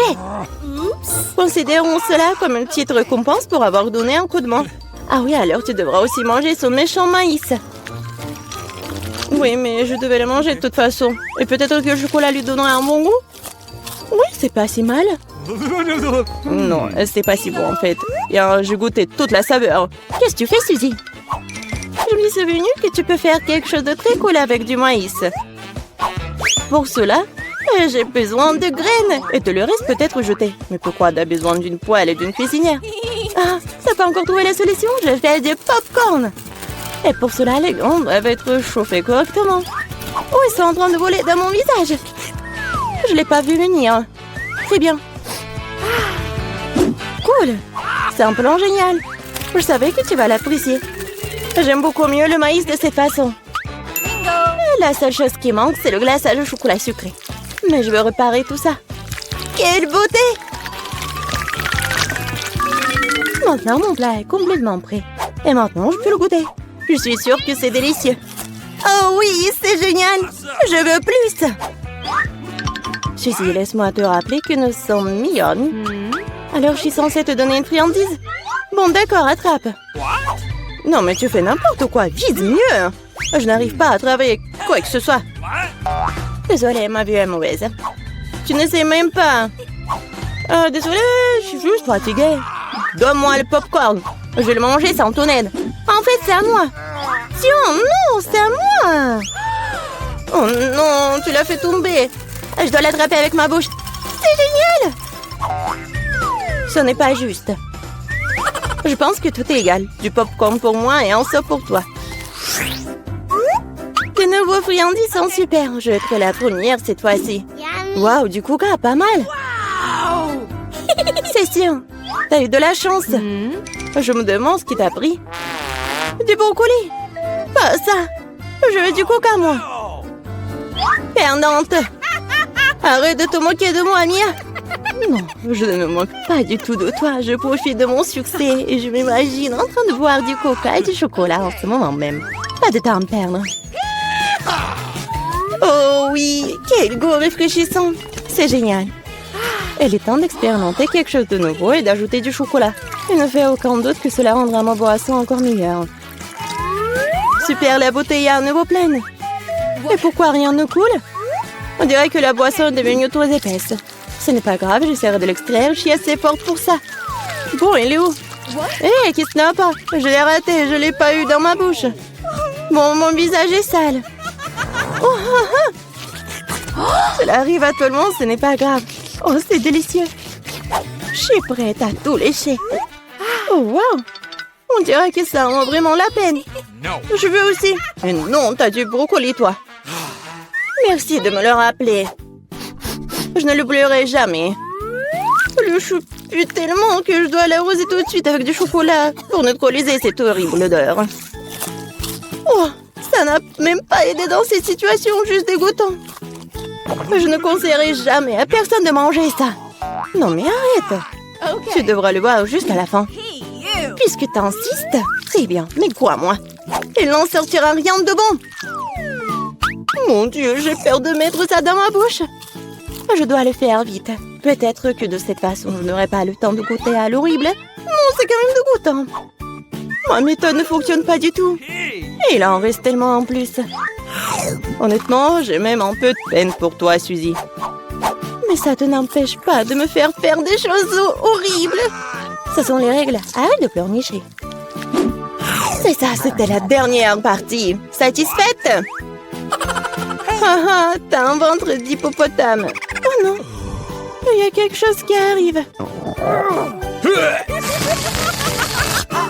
Considérons cela comme une petite récompense pour avoir donné un coup de main. Ah oui, alors tu devras aussi manger son méchant maïs. Oui, mais je devais le manger de toute façon. Et peut-être que le chocolat lui donnerait un bon goût? Oui, c'est pas si mal. Non, c'est pas si bon en fait. Et j'ai goûté toute la saveur. Qu'est-ce que tu fais, Suzy? Je me suis souvenu que tu peux faire quelque chose de très cool avec du maïs. Pour cela, j'ai besoin de graines. Et te le reste peut-être jeté. Mais pourquoi t'as besoin d'une poêle et d'une cuisinière? Ah, t'as pas encore trouvé la solution? Je fais du popcorn. Et pour cela, les graines doivent être chauffées correctement. Oh, ils sont en train de voler dans mon visage. Je l'ai pas vu venir. Très bien. Cool. C'est un plan génial. Je savais que tu vas l'apprécier. J'aime beaucoup mieux le maïs de cette façon. La seule chose qui manque, c'est le glaçage au chocolat sucré. Mais je veux réparer tout ça. Quelle beauté! Maintenant, mon plat est complètement prêt. Et maintenant, je peux le goûter. Je suis sûre que c'est délicieux. Oh oui, c'est génial! Je veux plus! Suzy, laisse-moi te rappeler que nous sommes mignonnes. Alors, je suis censée te donner une friandise? Bon, d'accord, attrape. What? Non, mais tu fais n'importe quoi. Vise mieux. Je n'arrive pas à travailler quoi que ce soit. What? Désolée, ma vue est mauvaise. Tu ne sais même pas. Désolée, je suis juste fatiguée. Donne-moi le popcorn. Je vais le manger sans ton aide. En fait, c'est à moi. Tiens, non, c'est à moi. Oh non, tu l'as fait tomber. Je dois l'attraper avec ma bouche. C'est génial. Ce n'est pas juste. Je pense que tout est égal. Du popcorn pour moi et un seau pour toi. Tes nouveaux friandises sont super. Je vais être la première cette fois-ci. Waouh, du coca, pas mal. C'est sûr. T'as eu de la chance. Je me demande ce qui t'a pris. Du brocoli. Pas ça. Je veux du coca, moi. Perdante. Arrête de te moquer de moi, Mia. Non, je ne me moque pas du tout de toi. Je profite de mon succès et je m'imagine en train de boire du coca et du chocolat en ce moment même. Pas de temps à me perdre. Oh oui, quel goût rafraîchissant. C'est génial. Il est temps d'expérimenter quelque chose de nouveau et d'ajouter du chocolat. Il ne fait aucun doute que cela rendra ma boisson encore meilleure. Super, la bouteille est à nouveau pleine. Et pourquoi rien ne coule? On dirait que la boisson est devenue trop épaisse. Ce n'est pas grave, j'essaierai de l'extraire. Je suis assez forte pour ça. Bon, il est où? Hé, qui se n'a pas? Je l'ai raté, je l'ai pas eu dans ma bouche. Bon, mon visage est sale. Oh, cela arrive à tout le monde, ce n'est pas grave. Oh, c'est délicieux. Je suis prête à tout lécher. Oh, wow! On dirait que ça en vaut vraiment la peine. No. Je veux aussi. Mais non, t'as du brocoli, toi. Merci de me le rappeler. Je ne l'oublierai jamais. Le chou pue tellement que je dois l'arroser tout de suite avec du chocolat pour neutraliser cette horrible odeur. Oh, ça n'a même pas aidé dans cette situation juste dégoûtant. Je ne conseillerais jamais à personne de manger ça. Non mais arrête. Tu devras le boire jusqu'à la fin. Puisque t'insistes, c'est bien, mais crois-moi, il n'en sortira rien de bon. Mon Dieu, j'ai peur de mettre ça dans ma bouche. Je dois le faire vite. Peut-être que de cette façon, je n'aurai pas le temps de goûter à l'horrible. Non, c'est quand même dégoûtant. Ma méthode ne fonctionne pas du tout. Et il en reste tellement en plus. Honnêtement, j'ai même un peu de peine pour toi, Suzy. Mais ça te n'empêche pas de me faire faire des choses horribles. Ce sont les règles. Arrête de pleurnicher. C'est ça, c'était la dernière partie. Satisfaite? Ah, t'as un ventre d'hippopotame. Oh non, il y a quelque chose qui arrive.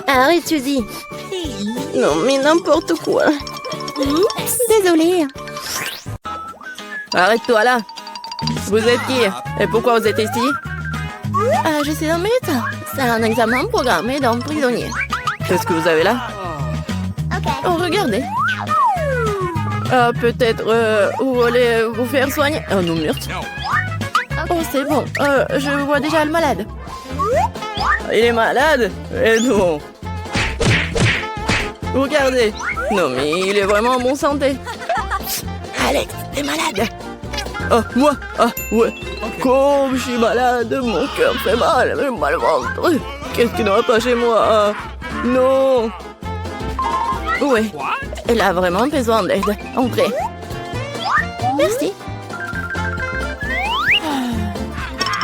Arrête, Suzy. Non, mais n'importe quoi. Désolée. Arrête-toi là. Vous êtes qui? Et pourquoi vous êtes ici? Je suis un médecin. C'est un examen programmé d'un prisonnier. Qu'est-ce que vous avez là? Oh, regardez. Peut-être vous voulez vous faire soigner? Oh non, merde. Oh, c'est bon. Je vois déjà le malade. Il est malade? Eh non. Regardez. Non, mais il est vraiment en bonne santé. Alex, t'es malade. Oh, moi? Ah, ouais. Comme je suis malade, mon cœur fait mal, j'ai mal au ventre. Qu'est-ce qui ne va pas chez moi? Non. Oui. Elle a vraiment besoin d'aide. Entrez. Merci.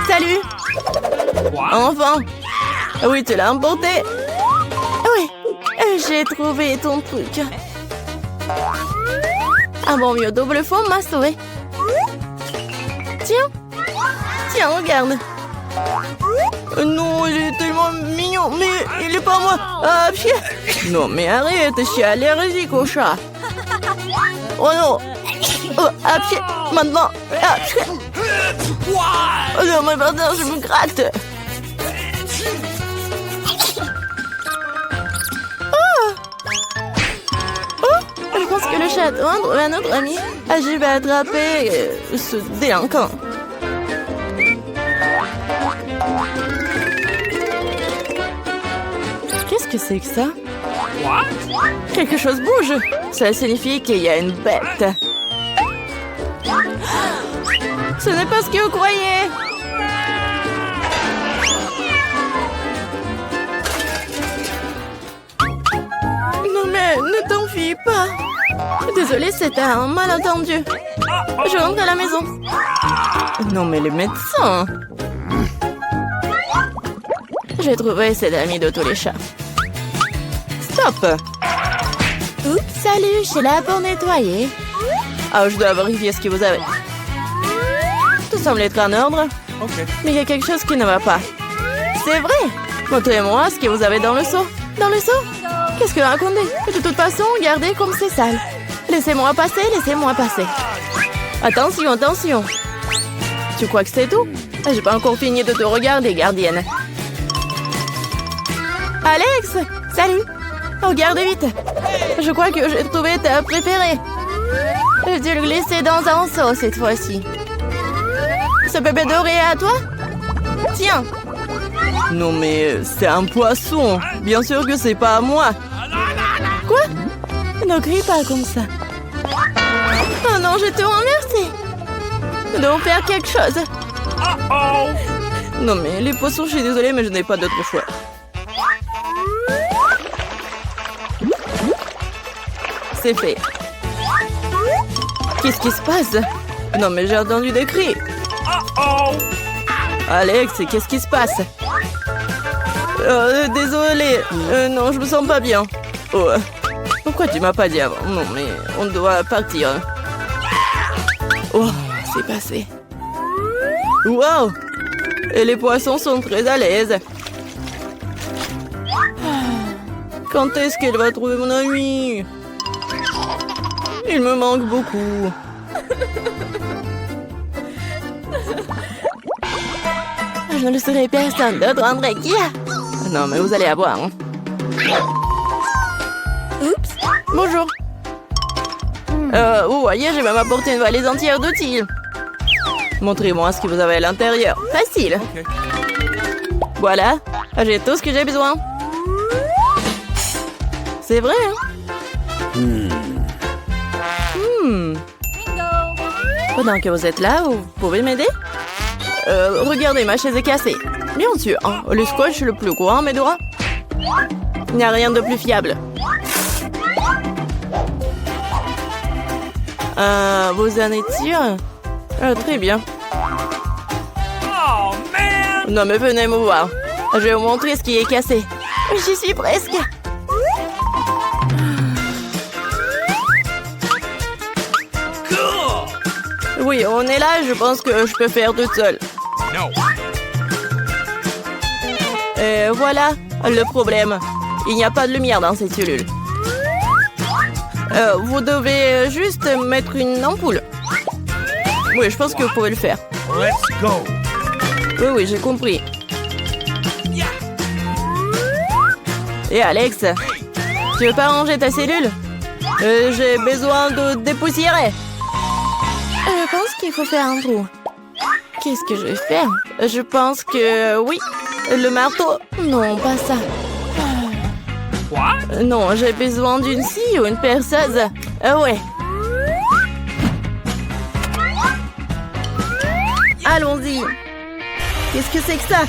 Salut. Enfin. Oui, tu l'as emporté. Oui. J'ai trouvé ton truc. Un bon mieux double fond m'a sauvé. Tiens. Tiens, regarde. Non, il est tellement mignon, mais il est pas moi. Ah, pied. Non, mais arrête, je suis allergique au chat. Oh non. Oh, à pied, maintenant. À pied. Oh non, mais pardon, je me gratte. Oh. Oh, je pense que le chat doit trouver un autre ami. Je vais attraper ce délinquant. Qu'est-ce que c'est que ça? Quelque chose bouge. Ça signifie qu'il y a une bête. Ce n'est pas ce que vous croyez. Non mais ne t'enfuis pas. Désolée, c'était un malentendu. Je rentre à la maison. Non mais le médecin. J'ai trouvé cet ami de tous les chats. Stop! Oups, salut, je suis là pour nettoyer. Ah, je dois vérifier ce que vous avez. Tout semble être en ordre. Okay. Mais il y a quelque chose qui ne va pas. C'est vrai! Montrez-moi ce que vous avez dans le seau. Dans le seau? Qu'est-ce que vous racontez? De toute façon, regardez comme c'est sale. Laissez-moi passer, laissez-moi passer. Attention, attention. Tu crois que c'est tout? J'ai pas encore fini de te regarder, gardienne. Alex! Salut! Regarde vite! Je crois que j'ai trouvé ta préférée. J'ai dû le glisser dans un seau cette fois-ci. Ce bébé doré est à toi? Tiens! Non mais c'est un poisson. Bien sûr que c'est pas à moi. Quoi? Ne crie pas comme ça. Oh non, je te remercie. Nous devons faire quelque chose. Uh-oh. Non mais les poissons, je suis désolée, mais je n'ai pas d'autre choix. C'est fait. Qu'est-ce qui se passe? Non mais j'ai entendu des cris. Uh-oh. Alex, qu'est-ce qui se passe? Désolée. Non, je me sens pas bien. Oh. Pourquoi tu m'as pas dit avant? Non mais on doit partir. Oh, c'est passé. Wow! Et les poissons sont très à l'aise. Quand est-ce qu'elle va trouver mon ami? Il me manque beaucoup. Je ne le serai personne d'autre, André. Qui a? Non, mais vous allez avoir. Hein. Oups. Bonjour. Vous voyez, j'ai même apporté une valise entière d'outils. Montrez-moi ce que vous avez à l'intérieur. Facile. Okay. Voilà, j'ai tout ce que j'ai besoin. C'est vrai, hein? Pendant que vous êtes là, vous pouvez m'aider? Regardez, ma chaise est cassée. Bien sûr, hein, le scotch le plus courant m'aidera. Il n'y a rien de plus fiable. Vous en êtes sûr? Très bien. Oh, man. Non mais venez me voir. Je vais vous montrer ce qui est cassé. J'y suis presque. Cool. Oui, on est là, je pense que je peux faire toute seule. No. Et voilà le problème. Il n'y a pas de lumière dans cette cellule. Vous devez juste mettre une ampoule. Oui, je pense que vous pouvez le faire. Let's go. Oui, j'ai compris. Et Alex, tu veux pas ranger ta cellule? J'ai besoin de dépoussiérer. Je pense qu'il faut faire un trou. Qu'est-ce que je vais faire? Je pense que oui. Le marteau? Non, pas ça. What? Non, j'ai besoin d'une scie ou une perceuse. Ouais. Allons-y. Qu'est-ce que c'est que ça?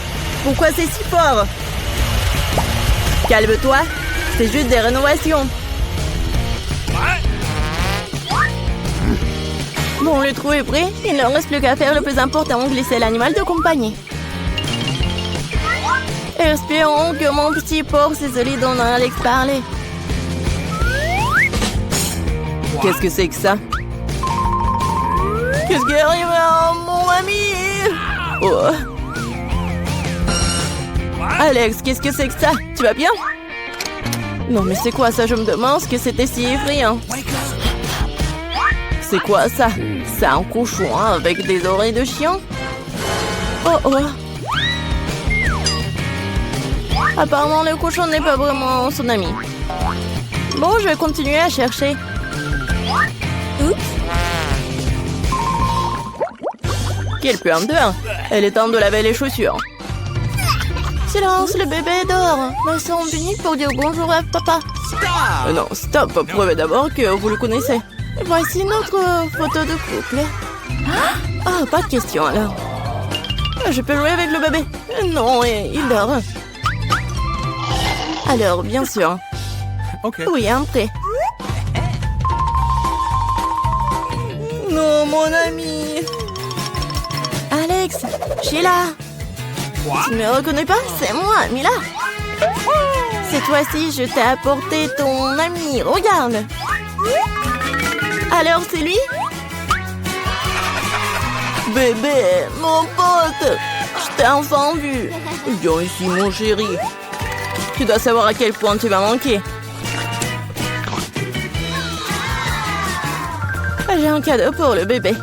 Pourquoi c'est si fort? Calme-toi. C'est juste des rénovations. What? Bon, le trou est prêt. Il ne reste plus qu'à faire le plus important, glisser l'animal de compagnie. Espérons que mon petit porc c'est celui dont Alex parlait. Qu'est-ce que c'est que ça? Qu'est-ce qui arrive à mon ami? Oh. Alex, qu'est-ce que c'est que ça? Tu vas bien? Non mais c'est quoi ça? Je me demande ce que c'était si effrayant. C'est quoi ça? C'est un cochon hein, avec des oreilles de chien? Oh oh. Apparemment, le cochon n'est pas vraiment son ami. Bon, je vais continuer à chercher. Oups. Quelle puanteur! Elle est temps de laver les chaussures. Silence, le bébé dort. Mais c'est unique pour dire bonjour à papa. Non, stop. Prouvez d'abord que vous le connaissez. Voici notre photo de couple. Ah, pas de question alors. Je peux jouer avec le bébé? Non, il dort. Alors, bien sûr. Okay. Oui, un prêt. Non, mon ami. Alex, Sheila. What? Tu ne me reconnais pas? C'est moi, Mila. Cette fois-ci, je t'ai apporté ton ami. Regarde. Alors, c'est lui? Bébé, mon pote. Je t'ai enfin vu. Viens ici, mon chéri. Tu dois savoir à quel point tu vas manquer. J'ai un cadeau pour le bébé.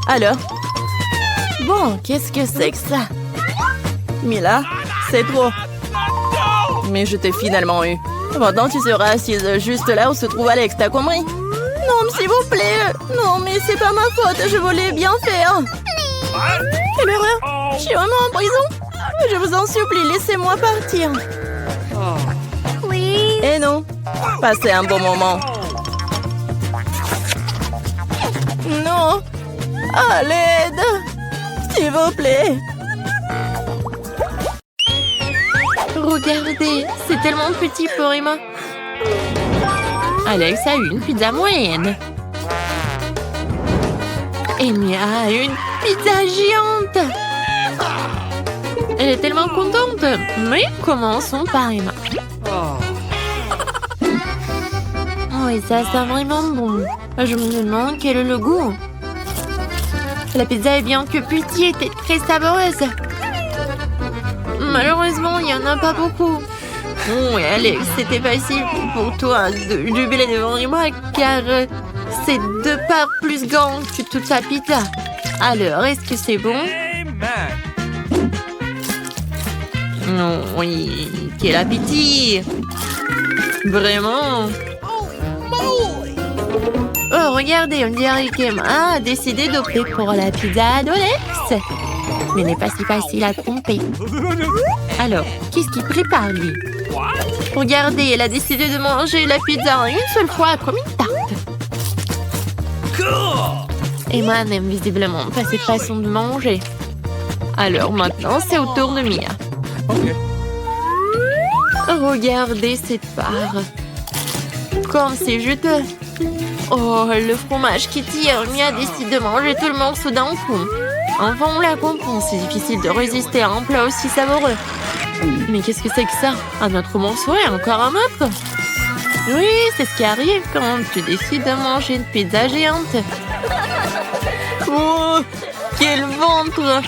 Alors, Bon, qu'est-ce que c'est que ça? Mila, c'est trop. Mais je t'ai finalement eu. Maintenant, tu seras assise juste là où se trouve Alex, t'as compris? Non, s'il vous plaît. Non, mais c'est pas ma faute, je voulais bien faire. Quelle horreur! Je suis vraiment en prison? Je vous en supplie, laissez-moi partir. Eh non, passez un bon moment. Non! À l'aide! S'il vous plaît! Regardez, c'est tellement petit pour Emma. Alex a eu une pizza moyenne. Amy a une pizza géante. Elle est tellement contente. Mais commençons par Emma. Oh, et ça sent vraiment bon. Je me demande quel est le goût. La pizza est bien que petite et très savoureuse. Malheureusement, il n'y en a pas beaucoup. Oh, et Alex, c'était facile pour toi de jubiler devant moi car c'est 2 parts plus grand que toute sa pizza. Alors, est-ce que c'est bon? Amen. Non, oui, quel appétit! Vraiment? Oh, regardez, on dirait qu'Emma a décidé d'opter pour la pizza d'Alex. Mais n'est pas si facile à tromper. Alors, qu'est-ce qu'il prépare, lui? Regardez, elle a décidé de manger la pizza une seule fois comme une tarte. Emma n'aime visiblement pas cette façon de manger. Alors maintenant, c'est au tour de Mia. Okay. Regardez cette part. Comme c'est juteux. Oh, le fromage qui tire. Mia décide de manger tout le morceau d'un coup. Enfin, on la comprend. C'est difficile de résister à un plat aussi savoureux. Mais qu'est-ce que c'est que ça? Un autre morceau et encore un autre? Oui, c'est ce qui arrive quand tu décides de manger une pizza géante. Oh, quel ventre!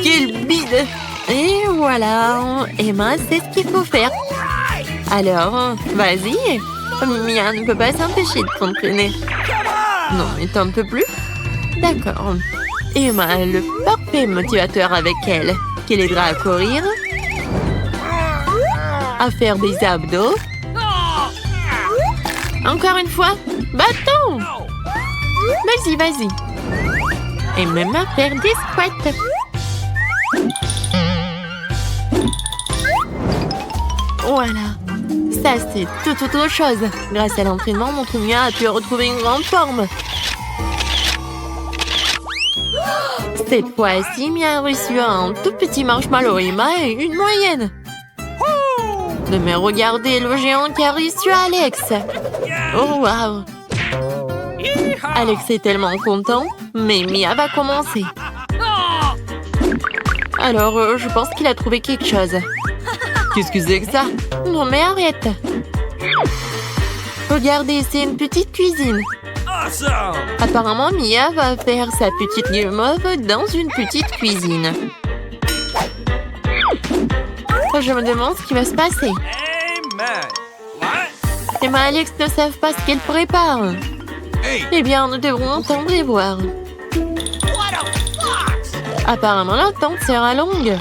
Quel bide! Et voilà, Emma sait ce qu'il faut faire. Alors, vas-y. Mia ne peut pas s'empêcher de t'entraîner. Non, mais t'en peux plus? D'accord. Emma a le parfait motivateur avec elle, qui l'aidera à courir, à faire des abdos. Encore une fois, bâton! Vas-y, vas-y. Et même à faire des squats. Voilà. Ça, c'est tout autre chose. Grâce à l'entraînement, notre Mia a pu retrouver une grande forme. Cette fois-ci, Mia a reçu un tout petit marshmallow et Emma une moyenne. Mais regardez le géant qui a reçu Alex. Oh, waouh. Alex est tellement content, mais Mia va commencer. Alors, je pense qu'il a trouvé quelque chose. Qu'est-ce que c'est que ça? Non, mais arrête. Regardez, c'est une petite cuisine. Awesome. Apparemment, Mia va faire sa petite guimauve dans une petite cuisine. Je me demande ce qui va se passer. Amen. What? Emma et Alex ne savent pas ce qu'elle prépare. Hey. Eh bien, nous devrons entendre et voir. Apparemment, l'attente sera longue.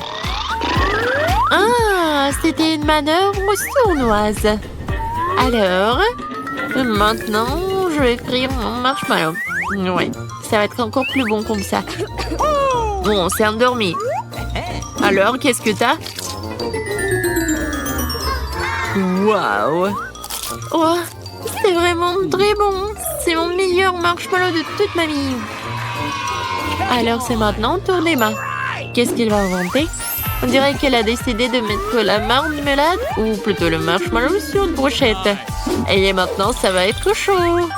Ah, c'était une manœuvre sournoise. Alors, maintenant, je vais frire mon marshmallow. Ouais, ça va être encore plus bon comme ça. Bon, on s'est endormi. Alors, qu'est-ce que t'as? Waouh! Oh, c'est vraiment très bon. C'est mon meilleur marshmallow de toute ma vie. Alors, c'est maintenant au tour d'Emma. Qu'est-ce qu'elle va inventer? On dirait qu'elle a décidé de mettre la marmelade, ou plutôt le marshmallow, sur une brochette. Et maintenant, ça va être chaud.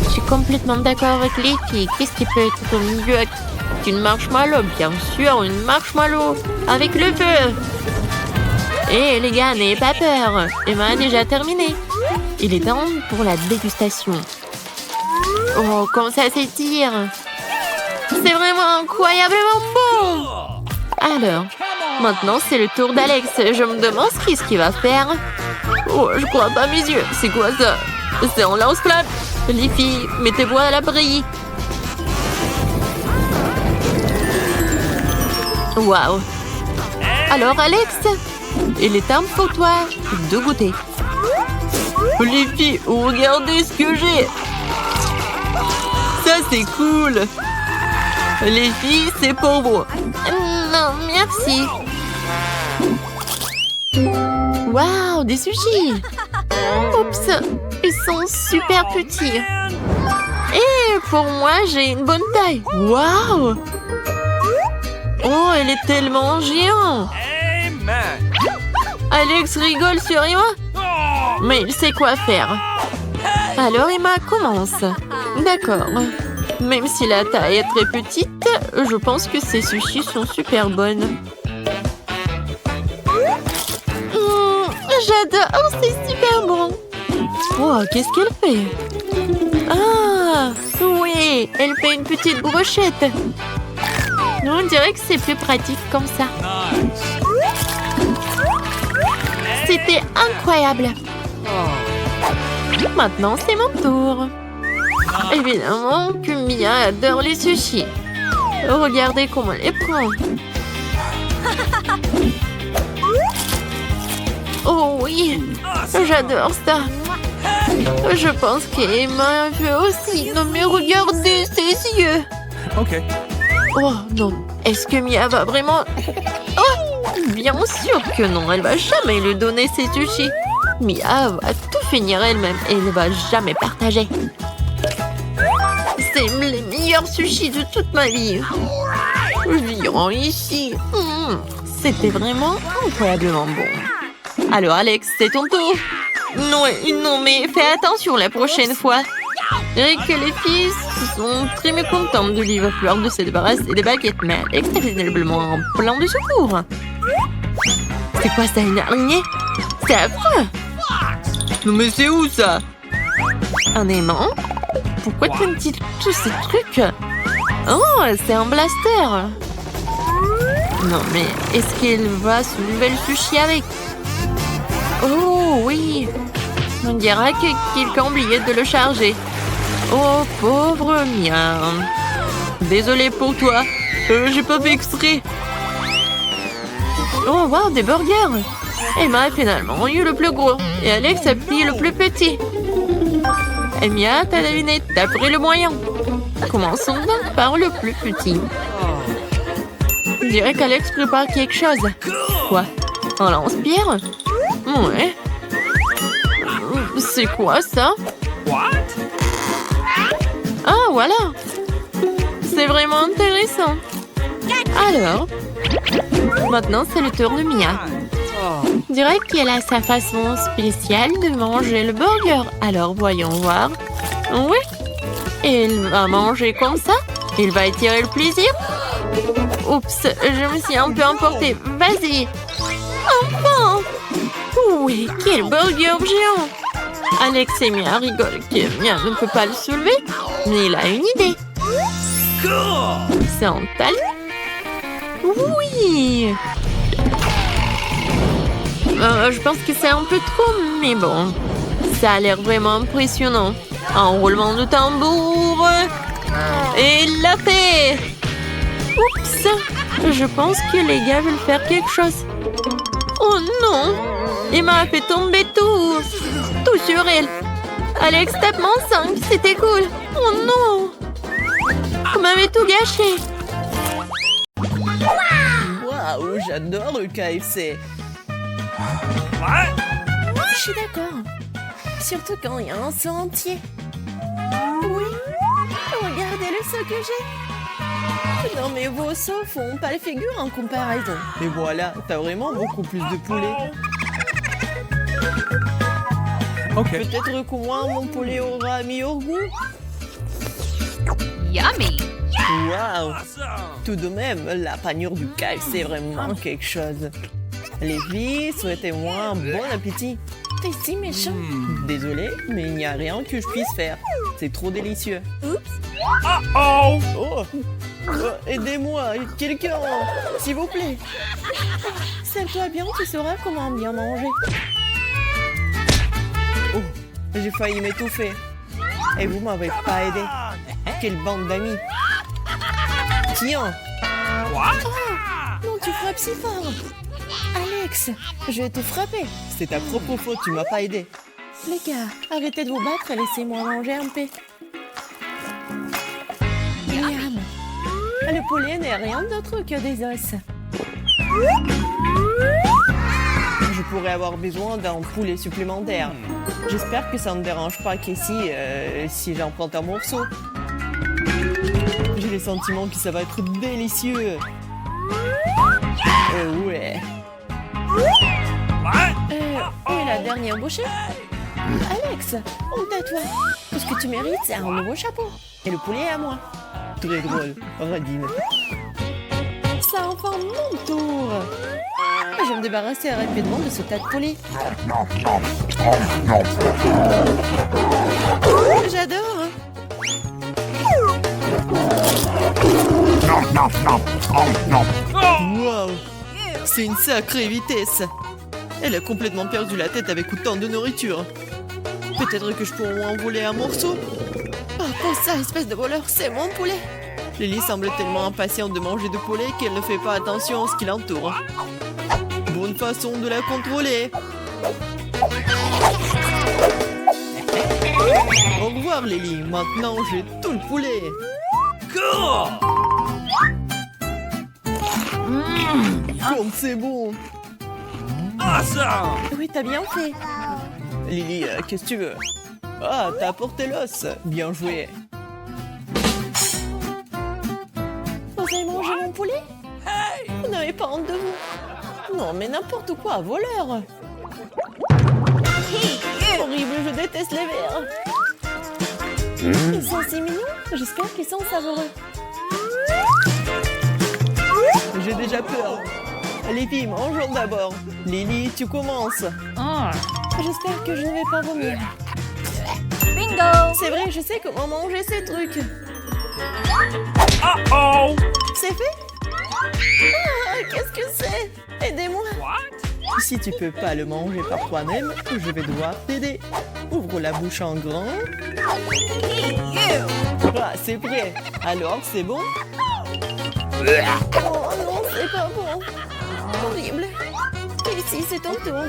Je suis complètement d'accord avec les filles. Qu'est-ce qui peut être mieux qu'une marshmallow? Bien sûr, une marshmallow avec le feu. Et les gars, n'ayez pas peur. Emma a déjà terminé. Il est temps pour la dégustation. Oh, comme ça s'étire. C'est vraiment incroyablement bon. Alors, maintenant, c'est le tour d'Alex. Je me demande ce qu'il va faire. Oh, je crois pas mes yeux. C'est quoi ça? C'est un lance-flamme. Les filles, mettez-vous à l'abri. Waouh! Alors, Alex, il est temps pour toi de goûter. Les filles, regardez ce que j'ai! Ça, c'est cool! Les filles, c'est pour vous. Non, merci. Waouh, des sushis! Oups, ils sont super petits. Et pour moi, j'ai une bonne taille. Waouh! Oh, elle est tellement géante. Amen. Alex rigole sur Emma, Oh. mais il sait quoi faire. Alors Emma commence. D'accord. Même si la taille est très petite, je pense que ces sushis sont super bonnes. J'adore, c'est super bon. Oh, qu'est-ce qu'elle fait? Ah, oui, elle fait une petite brochette. On dirait que c'est plus pratique comme ça. Nice. C'était incroyable. Maintenant, c'est mon tour. Évidemment que Mia adore les sushis. Regardez comment elle les prend. Oh oui, j'adore ça. Je pense qu'Emma veut aussi. Non mais regardez ses yeux. Okay. Oh non, est-ce que Mia va vraiment... Oh, bien sûr que non, elle va jamais lui donner ses sushis. Mia va tout finir elle-même et elle ne va jamais partager. C'est les meilleurs sushis de toute ma vie. Viens ici. C'était vraiment incroyablement bon. Alors Alex, c'est ton tour. Non, non, mais fais attention la prochaine fois. Je dirais que les filles sont très mécontentes de lui. Il va falloir de se débarrasser des baguettes, mais Alex est visiblement en plan de secours. C'est quoi ça, une araignée? C'est affreux. Non mais c'est où ça? Un aimant? Pourquoi tu me dis tous ces trucs? Oh, c'est un blaster. Non mais est-ce qu'elle va se lever le sushi avec? Oh oui. On dirait que quelqu'un a oublié de le charger. Oh, pauvre Mia. Désolée pour toi. J'ai pas fait exprès. Oh, wow, des burgers. Emma a finalement eu le plus gros. Et Alex a pris le plus petit. Et Mia, t'as deviné, t'as pris le moyen. Commençons donc par le plus petit. Je dirais qu'Alex prépare quelque chose. Quoi? Un lance-pierre? Ouais. C'est quoi ça? What? Ah, voilà. C'est vraiment intéressant. Alors, maintenant c'est le tour de Mia. Je dirais qu'elle a sa façon spéciale de manger le burger. Alors, voyons voir. Oui. Elle va manger comme ça. Il va étirer le plaisir. Oups, je me suis un peu emportée. Vas-y. Enfin. Oui, quel burger géant. Alex et Mia rigolent que Mia ne peut pas le soulever. Mais il a une idée. Cool. C'est en talon. Oui. Je pense que c'est un peu trop, mais bon. Ça a l'air vraiment impressionnant. Un roulement de tambour. Et il l'a fait. Oups. Je pense que les gars veulent faire quelque chose. Oh non. Emma a fait tomber tout sur elle. Alex tape mon 5, c'était cool. Oh non. Vous m'avez tout gâché. Waouh, j'adore le KFC. What? Je suis d'accord. Surtout quand il y a un saut entier. Oui. Regardez le saut que j'ai. Non mais vos sauts font pas le figure en comparaison. Mais voilà, t'as vraiment beaucoup plus de poulet. Okay. Peut-être qu'au moins mon poulet aura meilleur goût. Yummy. Waouh. Awesome. Tout de même, la panure du KFC est vraiment quelque chose. Les filles, souhaitez-moi un bon appétit. T'es si méchant. Désolé, mais il n'y a rien que je puisse faire. C'est trop délicieux. Uh-oh. Oh, aidez-moi, quelqu'un, s'il vous plaît. Serre-toi bien, tu sauras comment bien manger. Oh, j'ai failli m'étouffer. Et vous m'avez pas aidé. Quelle bande d'amis. Tiens. What? Mon tu frappes si fort? Alex, je vais te frapper. C'est ta propre faute, tu m'as pas aidé. Les gars, arrêtez de vous battre et laissez-moi manger en paix. Miam. Le poulet n'est rien d'autre que des os. Je pourrais avoir besoin d'un poulet supplémentaire. J'espère que ça ne dérange pas Casey si j'emprunte un morceau. J'ai le sentiment que ça va être délicieux. Ouais. Où est la dernière bouchée? Alex, honte à toi. Tout ce que tu mérites, c'est un nouveau chapeau. Et le poulet est à moi. Très drôle, Radine. Ça enfin mon tour. Je vais me débarrasser rapidement de ce tas de poulet. J'adore. Waouh! C'est une sacrée vitesse. Elle a complètement perdu la tête avec autant de nourriture. Peut-être que je pourrais en voler un morceau. Oh, pour ça, espèce de voleur, c'est mon poulet. Lily semble tellement impatiente de manger de poulet qu'elle ne fait pas attention à ce qui l'entoure. Bonne façon de la contrôler. Au revoir Lily, maintenant j'ai tout le poulet. Cool. Comme c'est bon. Awesome. Oui, t'as bien fait. Lily, qu'est-ce que tu veux? Ah, t'as apporté l'os. Bien joué. Vous avez mangé mon poulet? Vous n'avez pas honte de vous? Non, mais n'importe quoi, voleur. Horrible, je déteste les vers. Ils sont si mignons. J'espère qu'ils sont savoureux. J'ai déjà peur. Les filles, mangeons d'abord. Lily, tu commences. J'espère que je ne vais pas vomir. Bingo! C'est vrai, je sais comment manger ces trucs. Uh-oh. C'est fait? Ah, qu'est-ce que c'est? Aidez-moi. What? Si tu peux pas le manger par toi-même, je vais devoir t'aider. Ouvre la bouche en grand. Ah, c'est prêt. Alors, c'est bon? Oh non, c'est pas bon. Horrible. Ici, c'est ton tour.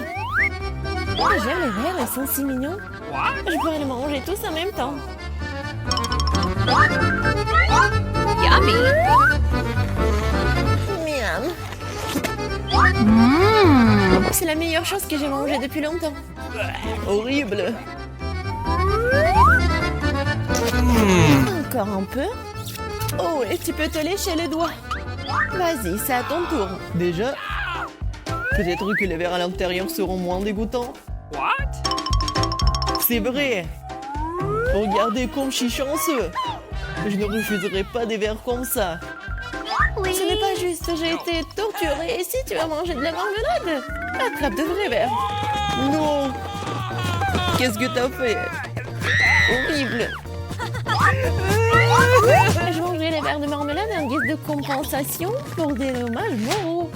Oh, j'aime les vers, ils sont si mignons. What? Je pourrais les manger tous en même temps. Yummy! Miam. C'est la meilleure chose que j'ai mangée depuis longtemps. Horrible. Encore un peu. Oh, et tu peux te lécher les doigts. Vas-y, c'est à ton tour. Déjà? Peut-être que les verres à l'intérieur seront moins dégoûtants. What? C'est vrai. Regardez comme je suis chanceux. Je ne refuserai pas des verres comme ça. Ce n'est pas juste, j'ai été torturée. Et si tu vas manger de la marmelade, attrape de vrais verres. Non. Qu'est-ce que t'as fait? Horrible. Je mangerai les verres de marmelade en guise de compensation pour des dommages moraux.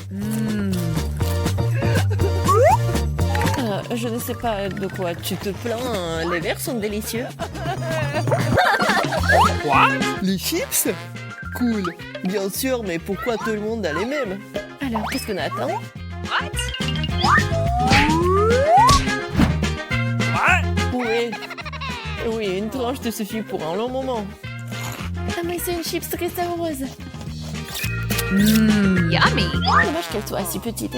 Je ne sais pas de quoi tu te plains. Les verres sont délicieux. What? Les chips? Cool. Bien sûr, mais pourquoi tout le monde a les mêmes? Alors, qu'est-ce qu'on attend? What? Oui. Oui, une tranche te suffit pour un long moment. Ah, mais c'est une chips très savoureuse. Yummy! Dommage qu'elle soit si petite.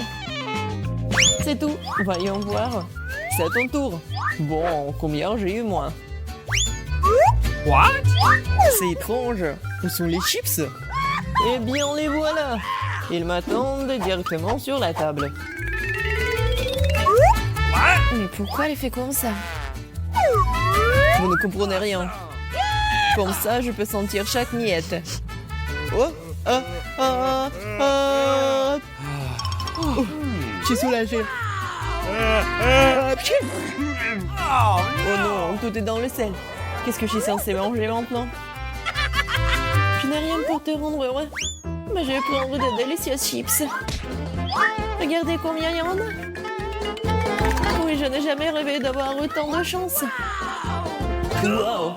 C'est tout. Voyons voir. C'est à ton tour. Bon, combien j'ai eu moi? What? C'est étrange. Où sont les chips? Eh bien, les voilà. Ils m'attendent directement sur la table. What? Mais pourquoi elle fait comme ça? Vous ne comprenez rien. Comme ça, je peux sentir chaque miette. Oh, ah, ah, ah. Oh, je suis soulagée. Pchou. Oh, Oh non, tout est dans le sel. Qu'est-ce que je suis censée manger maintenant? Je n'ai rien pour te rendre heureux. Mais je vais prendre de délicieuses chips. Regardez combien il y en a. Oui, je n'ai jamais rêvé d'avoir autant de chance. Wow.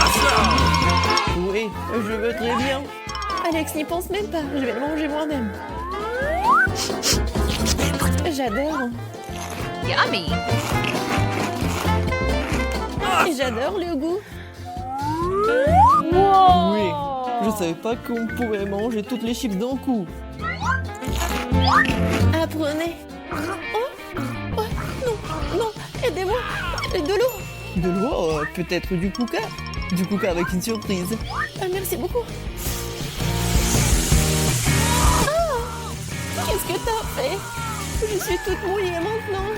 awesome. Oui, je veux très bien. Alex n'y pense même pas, je vais le manger moi-même. J'adore. Yummy. Et j'adore le goût. Oui, je savais pas qu'on pouvait manger toutes les chips d'un coup. Apprenez. Oh, non, non, aidez-moi. De l'eau. De l'eau, peut-être du coca. Du coca avec une surprise. Ah, merci beaucoup. Ah, qu'est-ce que t'as fait? Je suis toute mouillée maintenant.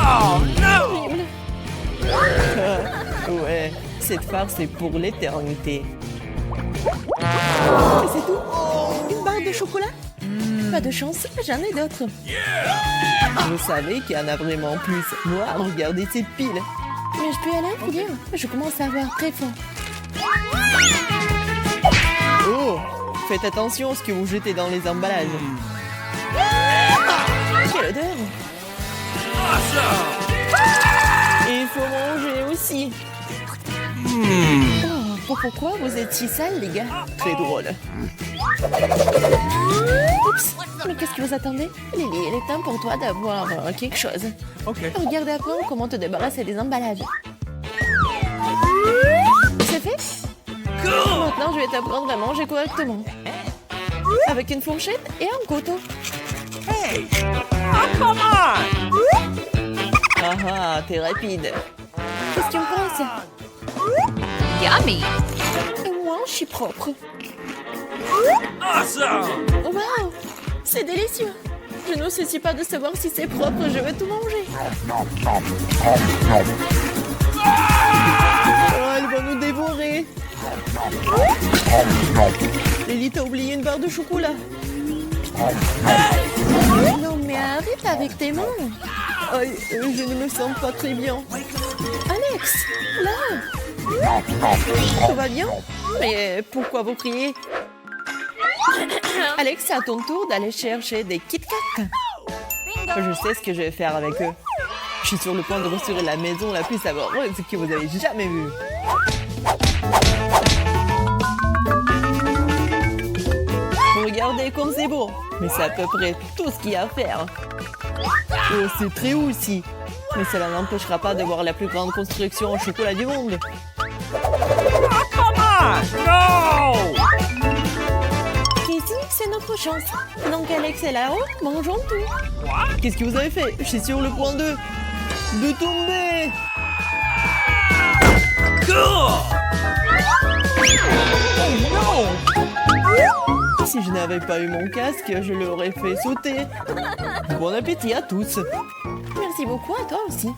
Oh no! Horrible. Ouais, cette farce est pour l'éternité. Et c'est tout? Une barre de chocolat? Pas de chance, j'en ai d'autres. Vous savez qu'il y en a vraiment plus. Moi, regardez ces piles. Mais je peux aller un peu bien. Je commence à avoir très faim. Oh, faites attention à ce que vous jetez dans les emballages. Quelle odeur! Awesome! Et il faut manger aussi. Oh, pourquoi vous êtes si sales, les gars? Très drôle. Oups! Mais qu'est-ce que vous attendez? Lily, il est temps pour toi d'avoir quelque chose. Okay. Regarde à apprendre comment te débarrasser des emballages. C'est fait? Cool! Maintenant, je vais t'apprendre à manger correctement. Avec une fourchette et un couteau. Hey! Oh, come on! Ah ah, t'es rapide. Qu'est-ce que tu me penses? Yummy. Et moi, je suis propre. Awesome! Waouh! C'est délicieux. Je ne me soucie pas de savoir si c'est propre, je veux tout manger. Oh, elle va nous dévorer. Lily, t'as oublié une barre de chocolat. Non mais arrête avec tes mains. Aïe, je ne me sens pas très bien. Alex, là. Tout va bien? Mais pourquoi vous criez? Alex, c'est à ton tour d'aller chercher des Kit Kat. Je sais ce que je vais faire avec eux. Je suis sur le point de restaurer la maison la plus savoureuse que vous avez jamais vue. Regardez comme c'est beau. Mais c'est à peu près tout ce qu'il y a à faire. Oh, c'est très haut aussi. Mais cela n'empêchera pas de voir la plus grande construction en chocolat du monde. Come on! No! Ici, c'est notre chance. Donc Alex est là-haut, mangeons tout. What? Qu'est-ce que vous avez fait? Je suis sur le point de tomber. Cool! Non! Si je n'avais pas eu mon casque, je l'aurais fait sauter. Bon appétit à tous. Merci beaucoup à toi aussi.